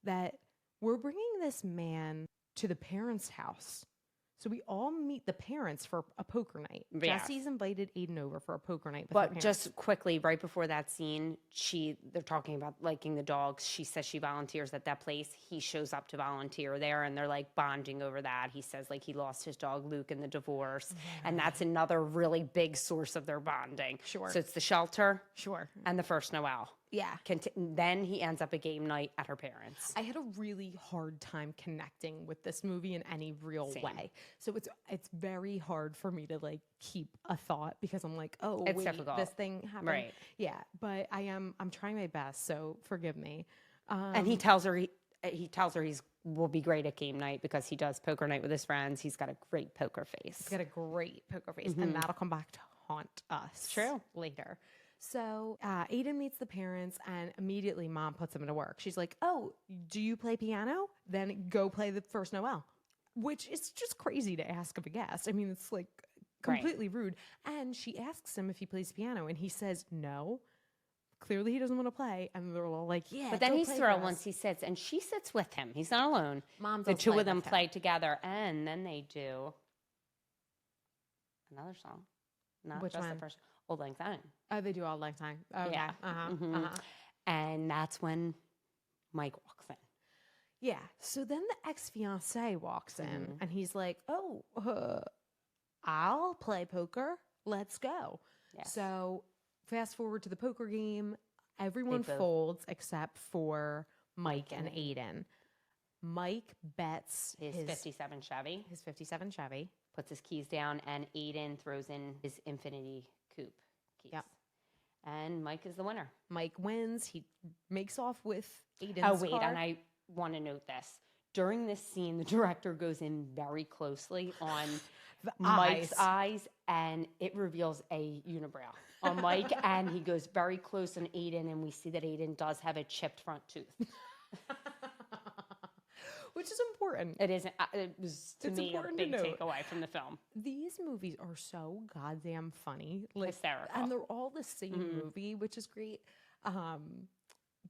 that we're bringing this man to the parents' house. So we all meet the parents for a poker night. Yes. Jesse's invited Aiden over for a poker night with her But parents. just quickly, right before that scene, they're talking about liking the dogs. She says she volunteers at that place. He shows up to volunteer there, and they're like bonding over that. He says like he lost his dog Luke in the divorce, and that's another really big source of their bonding. Sure. So it's the shelter Sure. and the first Noel. Yeah. Then he ends up a game night at her parents. I had a really hard time connecting with this movie in any real way. So it's very hard for me to like keep a thought because I'm like, oh, It's wait, difficult. this thing happened. Right. Yeah, but I'm trying my best, so forgive me. And he tells her he tells her will be great at game night because he does poker night with his friends. He's got a great poker face. He's got a great poker face, and that'll come back to haunt us. True. Later. So Aiden meets the parents, and immediately Mom puts him into work. She's like, "Oh, do you play piano? Then go play the first Noel," which is just crazy to ask of a guest. I mean, it's like completely rude. And she asks him if he plays piano, and he says no. Clearly, he doesn't want to play, and they're all like, "Yeah." But then go he's play thrilled for us. once he sits, and she sits with him. He's not alone. Mom the does two play of them with him. play together, and then they do another song. Not Which just one? the first Old Lang Syne. Oh, they do all lifetime. Okay. Yeah. And that's when Mike walks in. Yeah. So then the ex-fiance walks in, and he's like, "Oh, I'll play poker. Let's go." Yes. So fast forward to the poker game. Everyone both- folds except for Mike and Aiden. Mike bets His 57 Chevy, his 57 Chevy. puts his keys down, and Aiden throws in his Infinity Coupe keys. Yep. And Mike is the winner. Mike wins. He makes off with Aiden's Oh, wait, car. and I want to note this. During this scene, the director goes in very closely on Mike's eyes, and it reveals a unibrow on Mike, and he goes very close on Aiden, and we see that Aiden does have a chipped front tooth. Which is important. It isn't. It was to It's me a important to big note. takeaway from the film. These movies are so goddamn funny, Hysterical. and they're all the same movie, which is great.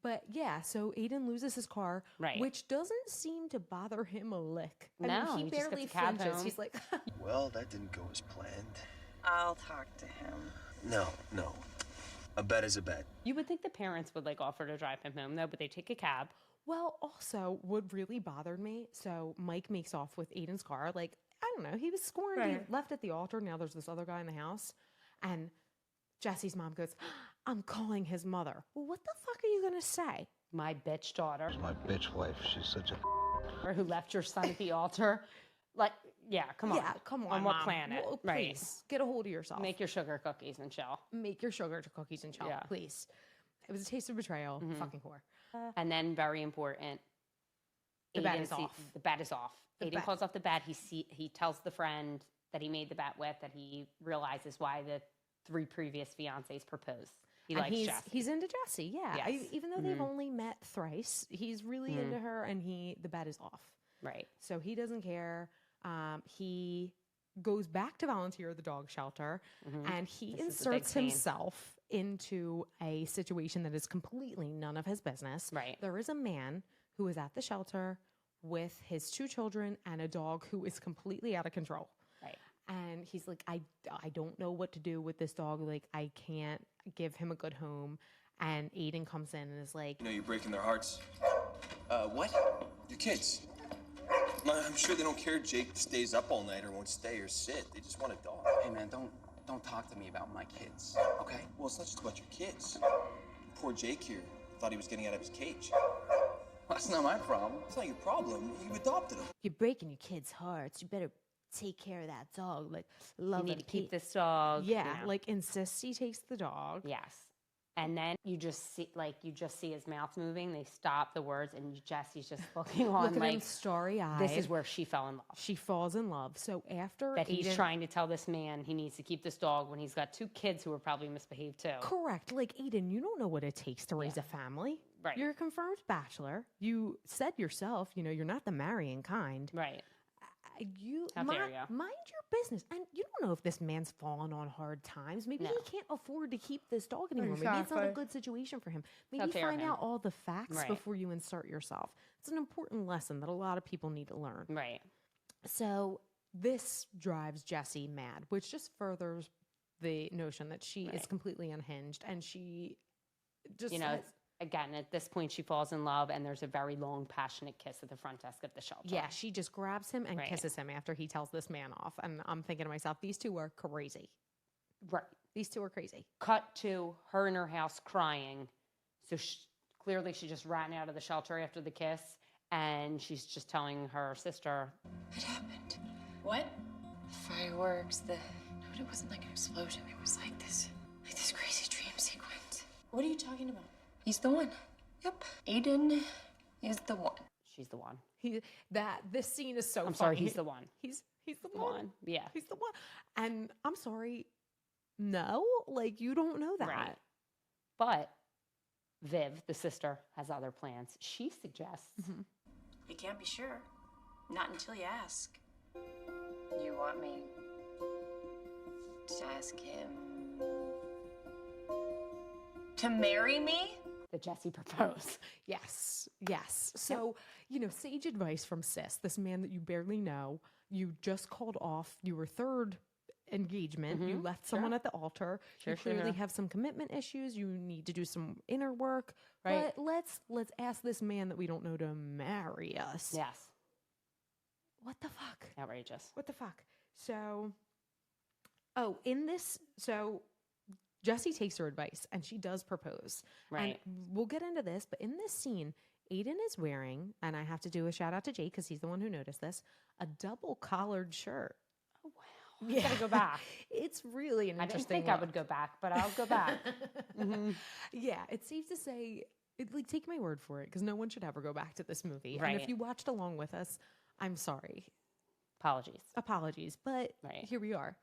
But yeah, so Aiden loses his car, Right. which doesn't seem to bother him a lick. I No, mean, he he just barely gets a cab flinches. home. He's like, Well, that didn't go as planned. I'll talk to him. No. A bet is a bet. You would think the parents would like offer to drive him home, though, but they take a cab. well, also, what really bothered me, so Mike makes off with Aiden's car. Like, I don't know, he was scorned. He left at the altar. Now there's this other guy in the house. And Jesse's mom goes, "I'm calling his mother." Well, what the fuck are you going to say? My bitch daughter, My bitch wife, she's such a or who left your son at the altar. Like, yeah, come on. Yeah, come on, On what Mom. planet? Well, Right. please, get a hold of yourself. Make your sugar cookies and chill. Make your sugar to cookies and chill, Yeah. please. It was a taste of betrayal. Fucking whore. And then, very important, The bet Aiden is off. The bet is off. The Aiden bet. calls off the bet. He tells the friend that he made the bet with that he realizes why the 3 previous fiancés proposed. He And likes he's Jesse. he's into Jessie, yeah. Yes. Even though they've only met thrice, he's really into her, and the bet is off. Right. So he doesn't care. He goes back to volunteer at the dog shelter, and he This is a big inserts scene. himself into a situation that is completely none of his business. Right. There is a man who is at the shelter with his 2 children and a dog who is completely out of control. Right. And he's like, I don't know what to do with this dog. Like, I can't give him a good home. And Aiden comes in and is like, You know, you're breaking their hearts. What? Your kids. I'm sure they don't care Jake stays up all night or won't stay or sit. They just want a dog. Hey man, don't talk to me about my kids, okay? Well, it's not just about your kids. Poor Jake here thought he was getting out of his cage. That's not my problem. It's not your problem. You adopted him. "You're breaking your kids' hearts. You better take care of that dog. Like, love You need him, to keep this dog. Yeah, you know. like insists he takes the dog. Yes. And then you just see his mouth moving. They stop the words, and Jesse's just looking on Look at him like starry-eyed. this is where she fell in love. She falls in love. So after That he's Aiden- trying to tell this man he needs to keep this dog when he's got 2 kids who are probably misbehaved too. Correct. Like, Aiden, you don't know what it takes to raise a family. Right. You're a confirmed bachelor. You said yourself, you're not the marrying kind. Right. How dare ya. Mind your business. And you don't know if this man's fallen on hard times. Maybe No. he can't afford to keep this dog anymore. Maybe it's not a Exactly. good situation for him. How Maybe dare find him. out all the facts Right. before you insert yourself. It's an important lesson that a lot of people need to learn. Right. So this drives Jessie mad, which just furthers the notion that she is Right. completely unhinged, and she just You know, again, at this point, she falls in love, and there's a very long, passionate kiss at the front desk of the shelter. yeah, she just grabs him and Right. kisses him after he tells this man off. And I'm thinking to myself, these 2 are crazy. Right. These 2 are crazy. Cut to her in her house crying. So clearly she just ran out of the shelter after the kiss, and she's just telling her sister, It happened. What? The fireworks, No, it wasn't like an explosion. It was like this crazy dream sequence. What are you talking about? He's the one. Yep. Aiden is the one. She's the one. This scene is so I'm funny. sorry, he's the one. He's the The one. one. Yeah. He's the one. And I'm sorry. No, like you don't know that. Right. But Viv, the sister, has other plans. She suggests You can't be sure. Not until you ask. You want me to ask him to marry me? that Jesse proposed. Yes. So, sage advice from Sis, this man that you barely know. You just called off your third engagement. You left someone at the altar. You clearly have some commitment issues. You need to do some inner work. Right. But let's ask this man that we don't know to marry us. Yes. What the fuck? Outrageous. What the fuck? So, Jessie takes her advice and she does propose. Right. And we'll get into this, but in this scene, Aiden is wearing, and I have to do a shout out to Jake because he's the one who noticed this, a double collared shirt. Oh, wow. Yeah. I gotta go back. It's really an interesting I didn't think I would go back, but I'll go back. Yeah, it's safe to say, take my word for it, because no one should ever go back to this movie. Right. And if you watched along with us, I'm sorry. Apologies, but here we are,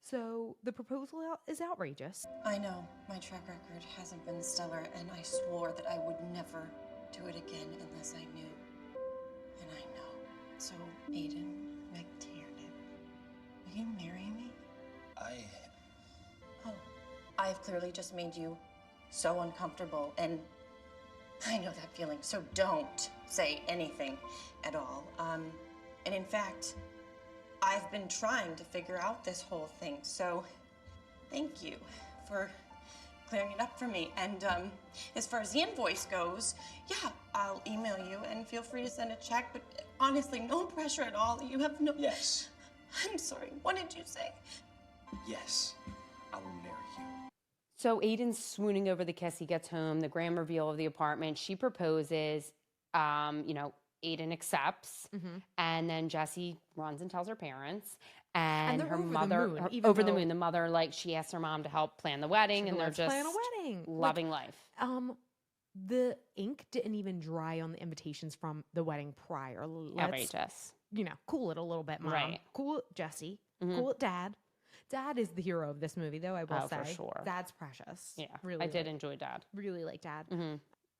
So the proposal is outrageous. I know my track record hasn't been stellar, and I swore that I would never do it again unless I knew. And I know. So, Aiden McTiernan, will you marry me? Oh, I've clearly just made you so uncomfortable, and I know that feeling, so don't say anything at all. And in fact, I've been trying to figure out this whole thing, so thank you for clearing it up for me. And as far as the invoice goes, yeah, I'll email you and feel free to send a check, but honestly, no pressure at all. You have no... Yes. I'm sorry, what did you say? Yes, I will marry you. So Aiden's swooning over the kiss. He gets home, the grand reveal of the apartment. She proposes. Aiden accepts, and then Jessie runs and tells her parents, and her mother over the moon. The mother, she asks her mom to help plan the wedding, and they're just plan a wedding, loving life. The ink didn't even dry on the invitations from the wedding prior. Outrageous. Cool it a little bit, Mom. Right. Cool it, Jessie. Cool it, Dad. Dad is the hero of this movie, though, I will say. For sure. Dad's precious. Yeah, really. I did enjoy Dad. Really like Dad.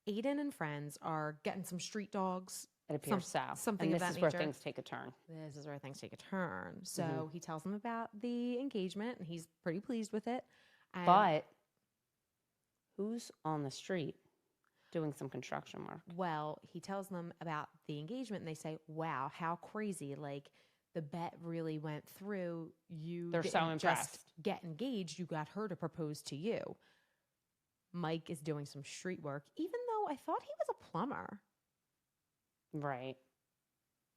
Aiden and friends are getting some street dogs. It appears so. Something and of this that is where nature. things take a turn. This is where things take a turn. So he tells them about the engagement, and he's pretty pleased with it. And But who's on the street doing some construction work? well, he tells them about the engagement, and they say, "Wow, how crazy! Like the bet really went through. They're so didn't impressed. just get engaged. You got her to propose to you." Mike is doing some street work, even though I thought he was a plumber. Right.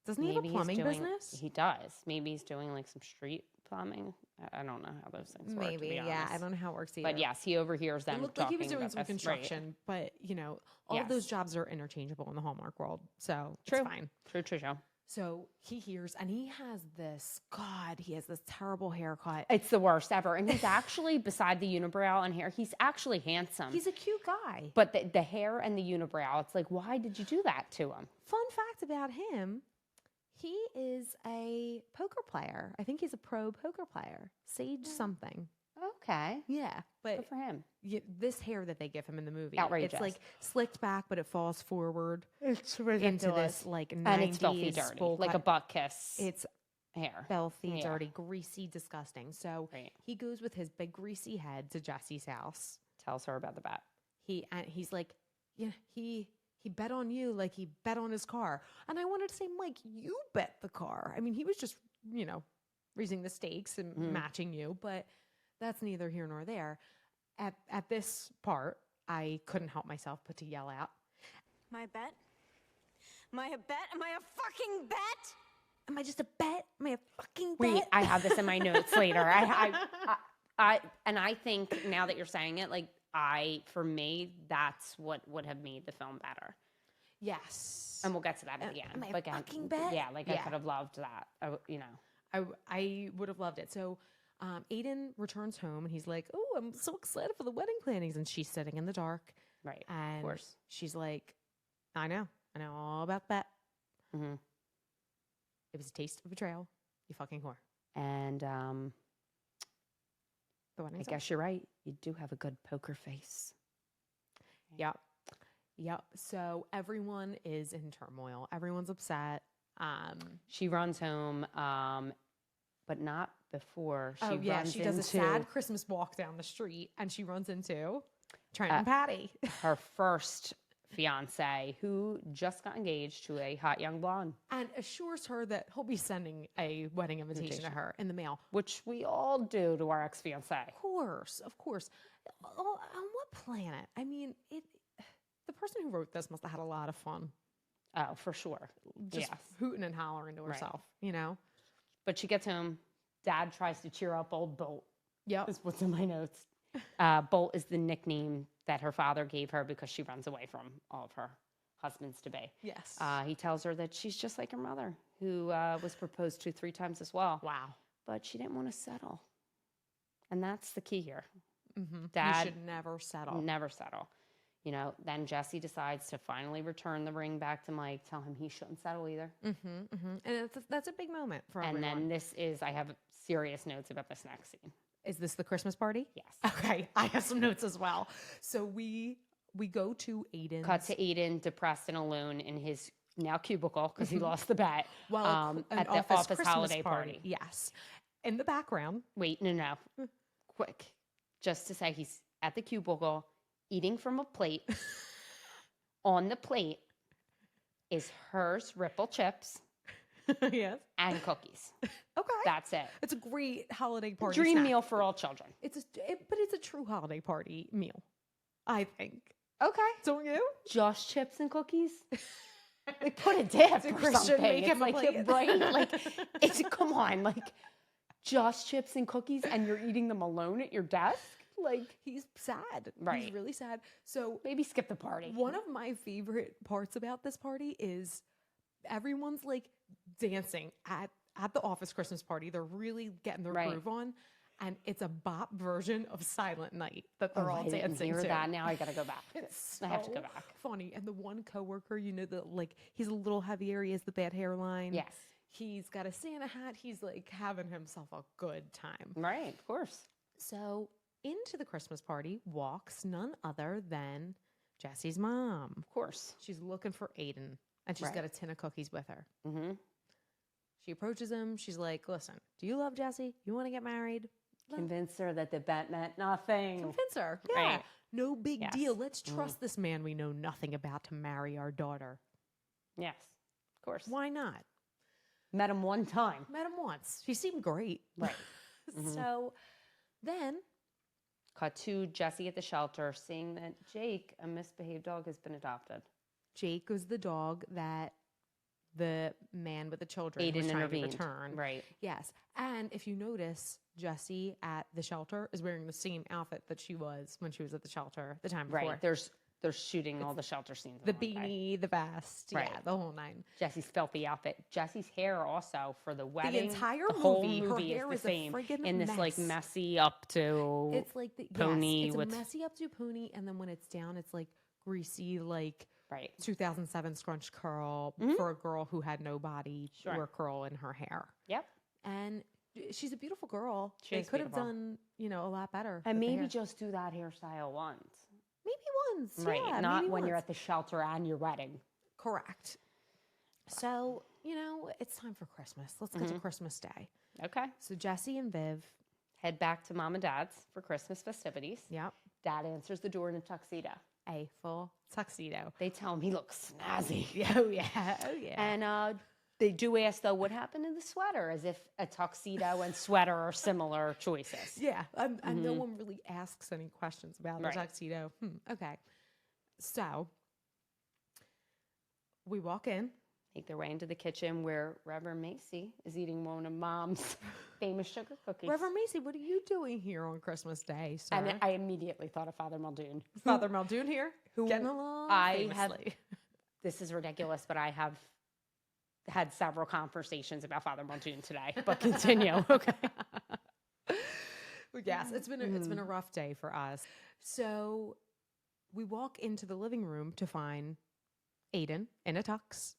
Doesn't he have a plumbing business? He does. Maybe he's doing some street plumbing. I don't know how those things work. to Maybe, be yeah. honest. I don't know how it works either. But yes, he overhears them It looked like talking he was doing about some this. Right. construction, but all of those jobs are interchangeable in the Hallmark world, so True. it's fine. True. So he hears, and he has this terrible haircut. It's the worst ever. And he's actually, beside the unibrow and hair, he's actually handsome. He's a cute guy. But the hair and the unibrow, it's like, why did you do that to him? Fun fact about him, he is a poker player. I think he's a pro poker player. Sage something. Okay. Yeah, but Good for him. this hair that they give him in the movie, Outrageous. it's slicked back, but it falls forward. It's into this 90s and it's filthy dirty, bowl like a cut. butt kiss. It's hair. filthy, Yeah. dirty, greasy, disgusting. So he goes with his big greasy head to Jessie's house. Tells her about the bet. He's like, yeah, he bet on you like he bet on his car. And I wanted to say, Mike, you bet the car. I mean, he was just, raising the stakes and matching you, but that's neither here nor there. At this part, I couldn't help myself but to yell out, My bet? Am I a bet? Am I a fucking bet? am I just a bet? Am I a fucking bet? Wait, I have this in my notes later. I think now that you're saying it, for me, that's what would have made the film better. Yes. And we'll get to that at the end. Am I a fucking bet? Yeah, I could have loved that. I would have loved it. So Aiden returns home and he's like, oh, I'm so excited for the wedding plannings. And she's sitting in the dark. Right, And of course. she's like, I know. I know all about that. Mm-hmm. It was a taste of betrayal. You fucking whore. And The I wedding's guess you're right. You do have a good poker face. Yep. Yep. So everyone is in turmoil. Everyone's upset. She runs home, but not before she runs she does a into sad Christmas walk down the street, and she runs into Trent and Patty. her first fiance, who just got engaged to a hot young blonde. And assures her that he'll be sending a wedding invitation to her in the mail. Which we all do to our ex-fiance. Of course. On what planet? I mean, the person who wrote this must have had a lot of fun. Oh, for sure. Just hooting and hollering to herself, you know? But she gets home. Dad tries to cheer up old Bolt. Yep. Is what's in my notes. Bolt is the nickname that her father gave her because she runs away from all of her husbands to be. Yes. He tells her that she's just like her mother, who was proposed to 3 times as well. Wow. But she didn't want to settle. And that's the key here. Mm-hmm. Dad You should never settle. Never settle. You know, then Jesse decides to finally return the ring back to Mike, tell him he shouldn't settle either. Mm-hmm, mm-hmm. And that's a big moment for everyone. And then I have serious notes about this next scene. Is this the Christmas party? Yes. Okay, I have some notes as well. So we go to Aiden's. Cut to Aiden, depressed and alone in his now cubicle because he lost the bet. Well, at the office Christmas holiday party. Yes. In the background. Wait, no. Quick. Just to say he's at the cubicle eating from a plate. On the plate is hers Ripple chips. Yes. And cookies. Okay. That's it. It's a great holiday party Dream snack. meal for all children. But it's a true holiday party meal, I think. Okay. Don't you? Just chips and cookies? They put a dip Did or Christian something. make It's him a like, plate? right? Like, come on, like, just chips and cookies and you're eating them alone at your desk? Like, he's sad. Right. He's really sad. So maybe skip the party. One of my favorite parts about this party is everyone's like dancing at the office Christmas party. They're really getting their groove on. And it's a bop version of Silent Night that they're all dancing I didn't hear to. that. Now I gotta go back. It's I have to so go back. funny. And the one coworker, you know, that like he's a little heavier. He has the bad hairline. Yes. He's got a Santa hat. He's like having himself a good time. Right, of course. So into the Christmas party walks none other than Jesse's mom. Of course. She's looking for Aiden, and she's got a tin of cookies with her. Mm-hmm. She approaches him. She's like, listen, do you love Jesse? You want to get married? Convince her that the bet meant nothing. Convince her. Yeah. Right. No big deal. Let's trust this man we know nothing about to marry our daughter. Yes, of course. Why not? Met him one time. Met him once. She seemed great. Right. So then cut to Jesse at the shelter, seeing that Jake, a misbehaved dog, has been adopted. Jake was the dog that the man with the children was Aiden trying intervened. to return. Right. Yes. And if you notice, Jessie at the shelter is wearing the same outfit that she was when she was at the shelter the time before. Right. They're shooting all the shelter scenes. The beanie, the vest, Right. yeah, the whole nine. Jesse's filthy outfit. Jesse's hair also for the wedding. entire the whole movie, her movie hair is the is a same. friggin' in this like mess. messy up to It's like the pony yes, it's with a messy up to pony, and then when it's down, it's like greasy, like right 2007 scrunch curl for a girl who had no body or curl in her hair. Yep. And she's a beautiful girl. She They is could have beautiful. done, a lot better. And with the maybe hair. just do that hairstyle once. Maybe once, Right. yeah, Not maybe when you're once. at the shelter and your wedding. Correct. So, it's time for Christmas. Let's get to Christmas Day. Okay. So Jesse and Viv head back to mom and dad's for Christmas festivities. Yep. Dad answers the door in a tuxedo. A full tuxedo. They tell him he looks snazzy. Oh, yeah. Oh, yeah. And they do ask, though, what happened to the sweater? As if a tuxedo and sweater are similar choices. Yeah. And no one really asks any questions about the Right. tuxedo. Okay. So we walk in. Make their way into the kitchen where Reverend Macy is eating one of Mom's famous sugar cookies. Reverend Macy, what are you doing here on Christmas Day, sir? And I immediately thought of Father Muldoon. Father Muldoon here? Who Getting along famously. This is ridiculous, but I have had several conversations about Father Muldoon today. But continue, okay? Yes, it's been a rough day for us. So we walk into the living room to find Aiden in a tux,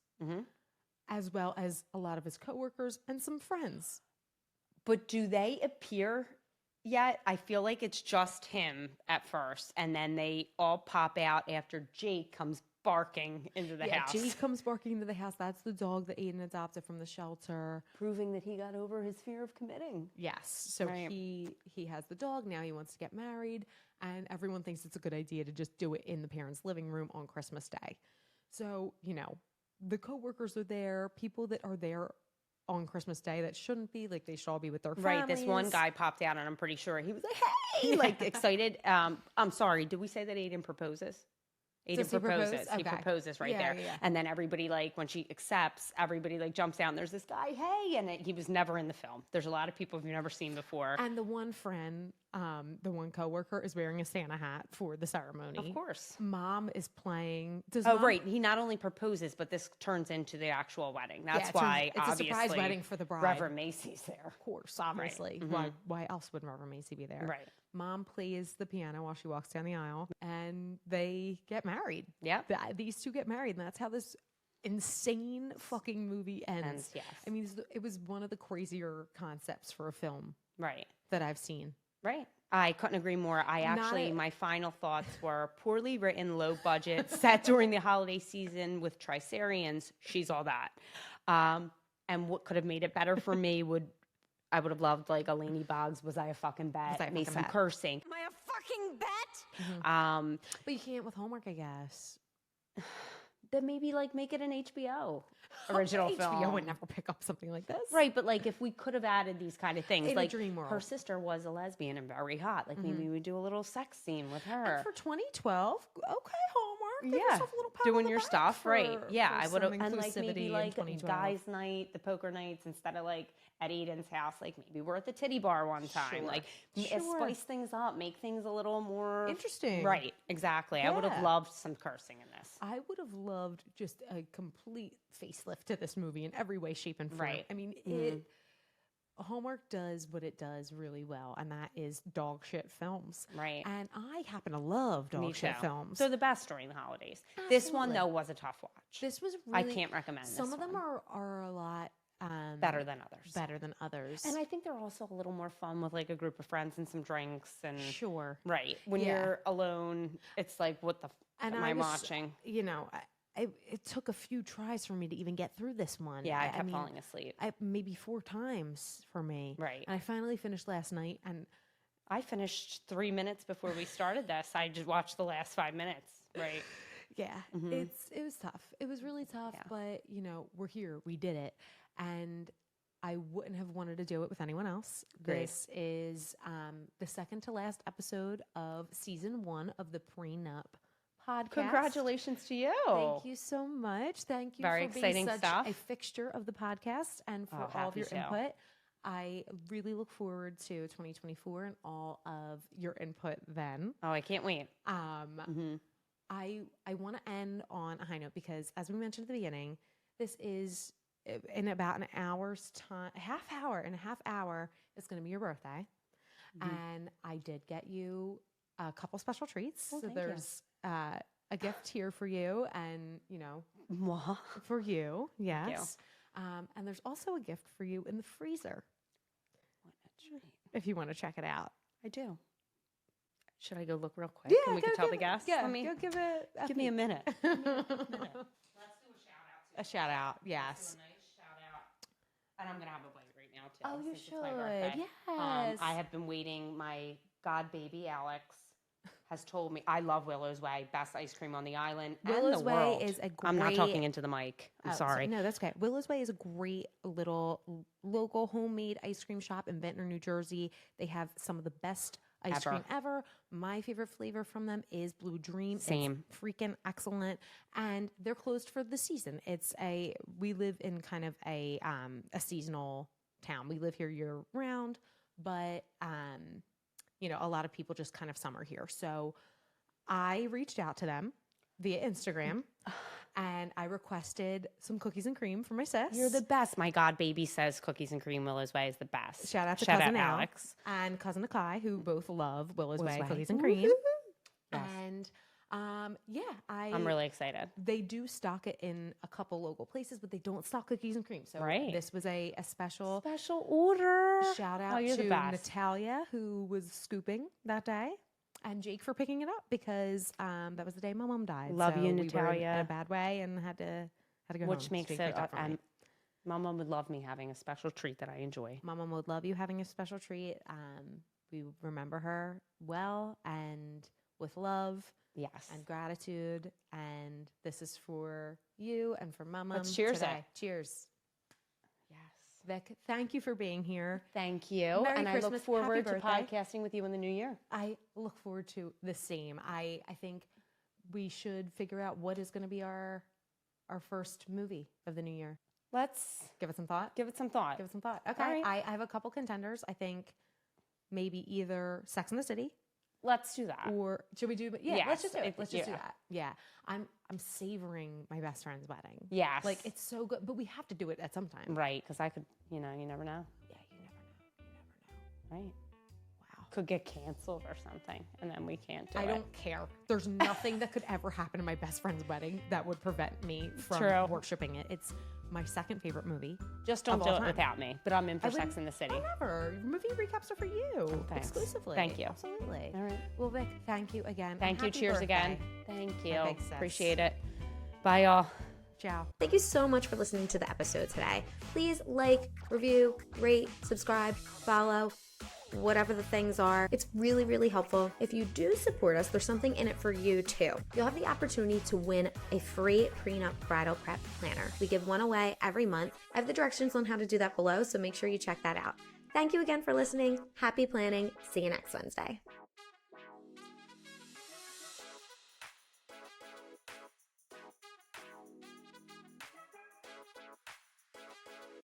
as well as a lot of his coworkers and some friends. But do they appear yet? I feel like it's just him at first, and then they all pop out after Jake comes barking into the house. Jake comes barking into the house. That's the dog that Aiden adopted from the shelter. Proving that he got over his fear of committing. Yes. So he has the dog. Now he wants to get married. And everyone thinks it's a good idea to just do it in the parents' living room on Christmas Day. So, you know, the coworkers are there. People that are there on Christmas Day that shouldn't be. Like, they should all be with their families. Right. This one guy popped out, and I'm pretty sure he was like, hey! Like, excited. I'm sorry. Did we say that Aiden proposes? Aiden proposes. He proposes right there. Yeah. And then everybody, like, when she accepts, everybody, like, jumps out, and there's this guy, hey! And he was never in the film. There's a lot of people you've never seen before. And the one friend, the one coworker is wearing a Santa hat for the ceremony. Of course. Mom is playing. Right. He not only proposes, but this turns into the actual wedding. That's why, it's obviously, a surprise wedding for the bride. Reverend Macy's there. Of course, obviously. Right. Why else would Reverend Macy be there? Right. Mom plays the piano while she walks down the aisle, and they get married. Yeah. These two get married, and that's how this insane fucking movie ends. Yes. I mean, it was one of the crazier concepts for a film that I've seen. Right. I couldn't agree more. My final thoughts were poorly written, low budget, set during the holiday season with Tricerians. She's all that. And what could have made it better for me I would have loved, like, a Lainey Boggs, was I a fucking bet? Made some cursing. Am I a fucking bet? But you can't with Hallmark, I guess. Then maybe, like, make it an HBO original film. HBO would never pick up something like this. Right, but, like, if we could have added these kind of things. In like, a dream world. Her sister was a lesbian and very hot. Like, maybe we would do a little sex scene with her. And for 2012, okay, Hallmark. Give yourself a little pat doing on the your back stuff, right. Yeah, I would have. And, like, maybe, in like, 2012. guys' night, the poker nights, instead of, like, at Aiden's house, like, maybe we're at the TiTi bar one time. Like, spice things up, make things a little more interesting. Right, exactly. I would have loved some cursing in this. I would have loved just a complete facelift to this movie in every way, shape, and form. Right. I mean, Hallmark does what it does really well, and that is dog shit films. Right. And I happen to love dog shit films. They're the best during the holidays. Absolutely. This one, though, was a tough watch. This was really... I can't recommend this Some of them are a lot... better than others. Better than others. And I think they're also a little more fun with, like, a group of friends and some drinks. And Sure. Right. When you're alone, it's like, what the f am I watching? You know... It took a few tries for me to even get through this one. Yeah, I kept falling asleep. Maybe 4 times for me. Right. And I finally finished last night, and I finished 3 minutes before we started this. I just watched the last 5 minutes. Right. Yeah. It was tough. It was really tough, but, you know, we're here. We did it. And I wouldn't have wanted to do it with anyone else. Great. This is the second to last episode of season 1 of the Pre Nup podcast. Congratulations to you. Thank you so much. Thank you Very for being exciting such stuff. a fixture of the podcast and for all of your input. I really look forward to 2024 and all of your input then. Oh, I can't wait. I want to end on a high note because, as we mentioned at the beginning, this is in about an hour's time, a half hour, it's going to be your birthday. And I did get you a couple special treats. Oh, so there's a gift here for you and, you know, for you. Yes. And there's also a gift for you in the freezer. What a treat. If you want to check it out. I do. Should I go look real quick? Yeah, and we can tell the guests? Yeah, go give it Give me a minute. Let's do a shout out. Yes. Let's do a nice shout out. And I'm going to have a bite right now, too. Oh, you since it's my birthday. should. Yes. I have been waiting. My god baby, Alex, has told me I love Willow's Way, best ice cream on the island Willow's and the Way world. is a great... I'm not talking into the mic. I'm sorry. No, that's okay. Willow's Way is a great little local homemade ice cream shop in Ventnor, New Jersey. They have some of the best ice cream ever. My favorite flavor from them is Blue Dream. Same. It's freaking excellent. And they're closed for the season. We live in kind of a seasonal town. We live here year round, but you know, a lot of people just kind of summer here. So I reached out to them via Instagram and I requested some cookies and cream for my sis. You're the best. My god baby says cookies and cream Willow's Way is the best. Shout out to cousin Alex and cousin Akai, who both love Willow's Way cookies and cream. Yes. And Yeah, I'm really excited. They do stock it in a couple local places, but they don't stock cookies and cream. So Right. this was a special order. shout Oh, out you're the to best. Natalia, who was scooping that day, and Jake for picking it up because that was the day my mom died. Love so you, we were Natalia. in a bad way and had to go Which home. makes Jake it, picked up for me. my mom would love me having a special treat that I enjoy. My mom would love you having a special treat. We remember her well and with love. Yes. And gratitude. And this is for you and for Mama. Let's cheers today. it. Cheers. Yes. Vic, thank you for being here. Thank you. Merry and I Christmas. look forward Happy to birthday. podcasting with you in the new year. I look forward to the same. I think we should figure out what is going to be our first movie of the new year. Let's give it some thought. Give it some thought. Give it some thought. Okay. All right. I have a couple contenders. I think maybe either Sex and the City. Let's do that. Or should we do? Yeah, Yes, let's just do it. Let's just do yeah. that. Yeah, I'm savoring my best friend's wedding. Yes. like it's so good, but we have to do it at some time. Right, because I could, you never know. Yeah, you never know. Right. Wow. Could get canceled or something, and then we can't do it. I don't care. There's nothing that could ever happen to my best friend's wedding that would prevent me from True. worshiping it. It's my second favorite movie. Just don't of do all it time. without me. But I'm in for I Sex wouldn't- in the City. Whatever. Movie recaps are for you Thanks. exclusively. Thank you. Absolutely. All right. Well, Vic, thank you again. and Thank you. happy Cheers birthday. again. Thank My you. big sis. Appreciate it. Bye, y'all. Ciao. Thank you so much for listening to the episode today. Please like, review, rate, subscribe, follow, whatever the things are. It's really, really helpful. If you do support us, there's something in it for you too. You'll have the opportunity to win a free Pre Nup bridal prep planner. We give one away every month. I have the directions on how to do that below, so make sure you check that out. Thank you again for listening. Happy planning. See you next Wednesday.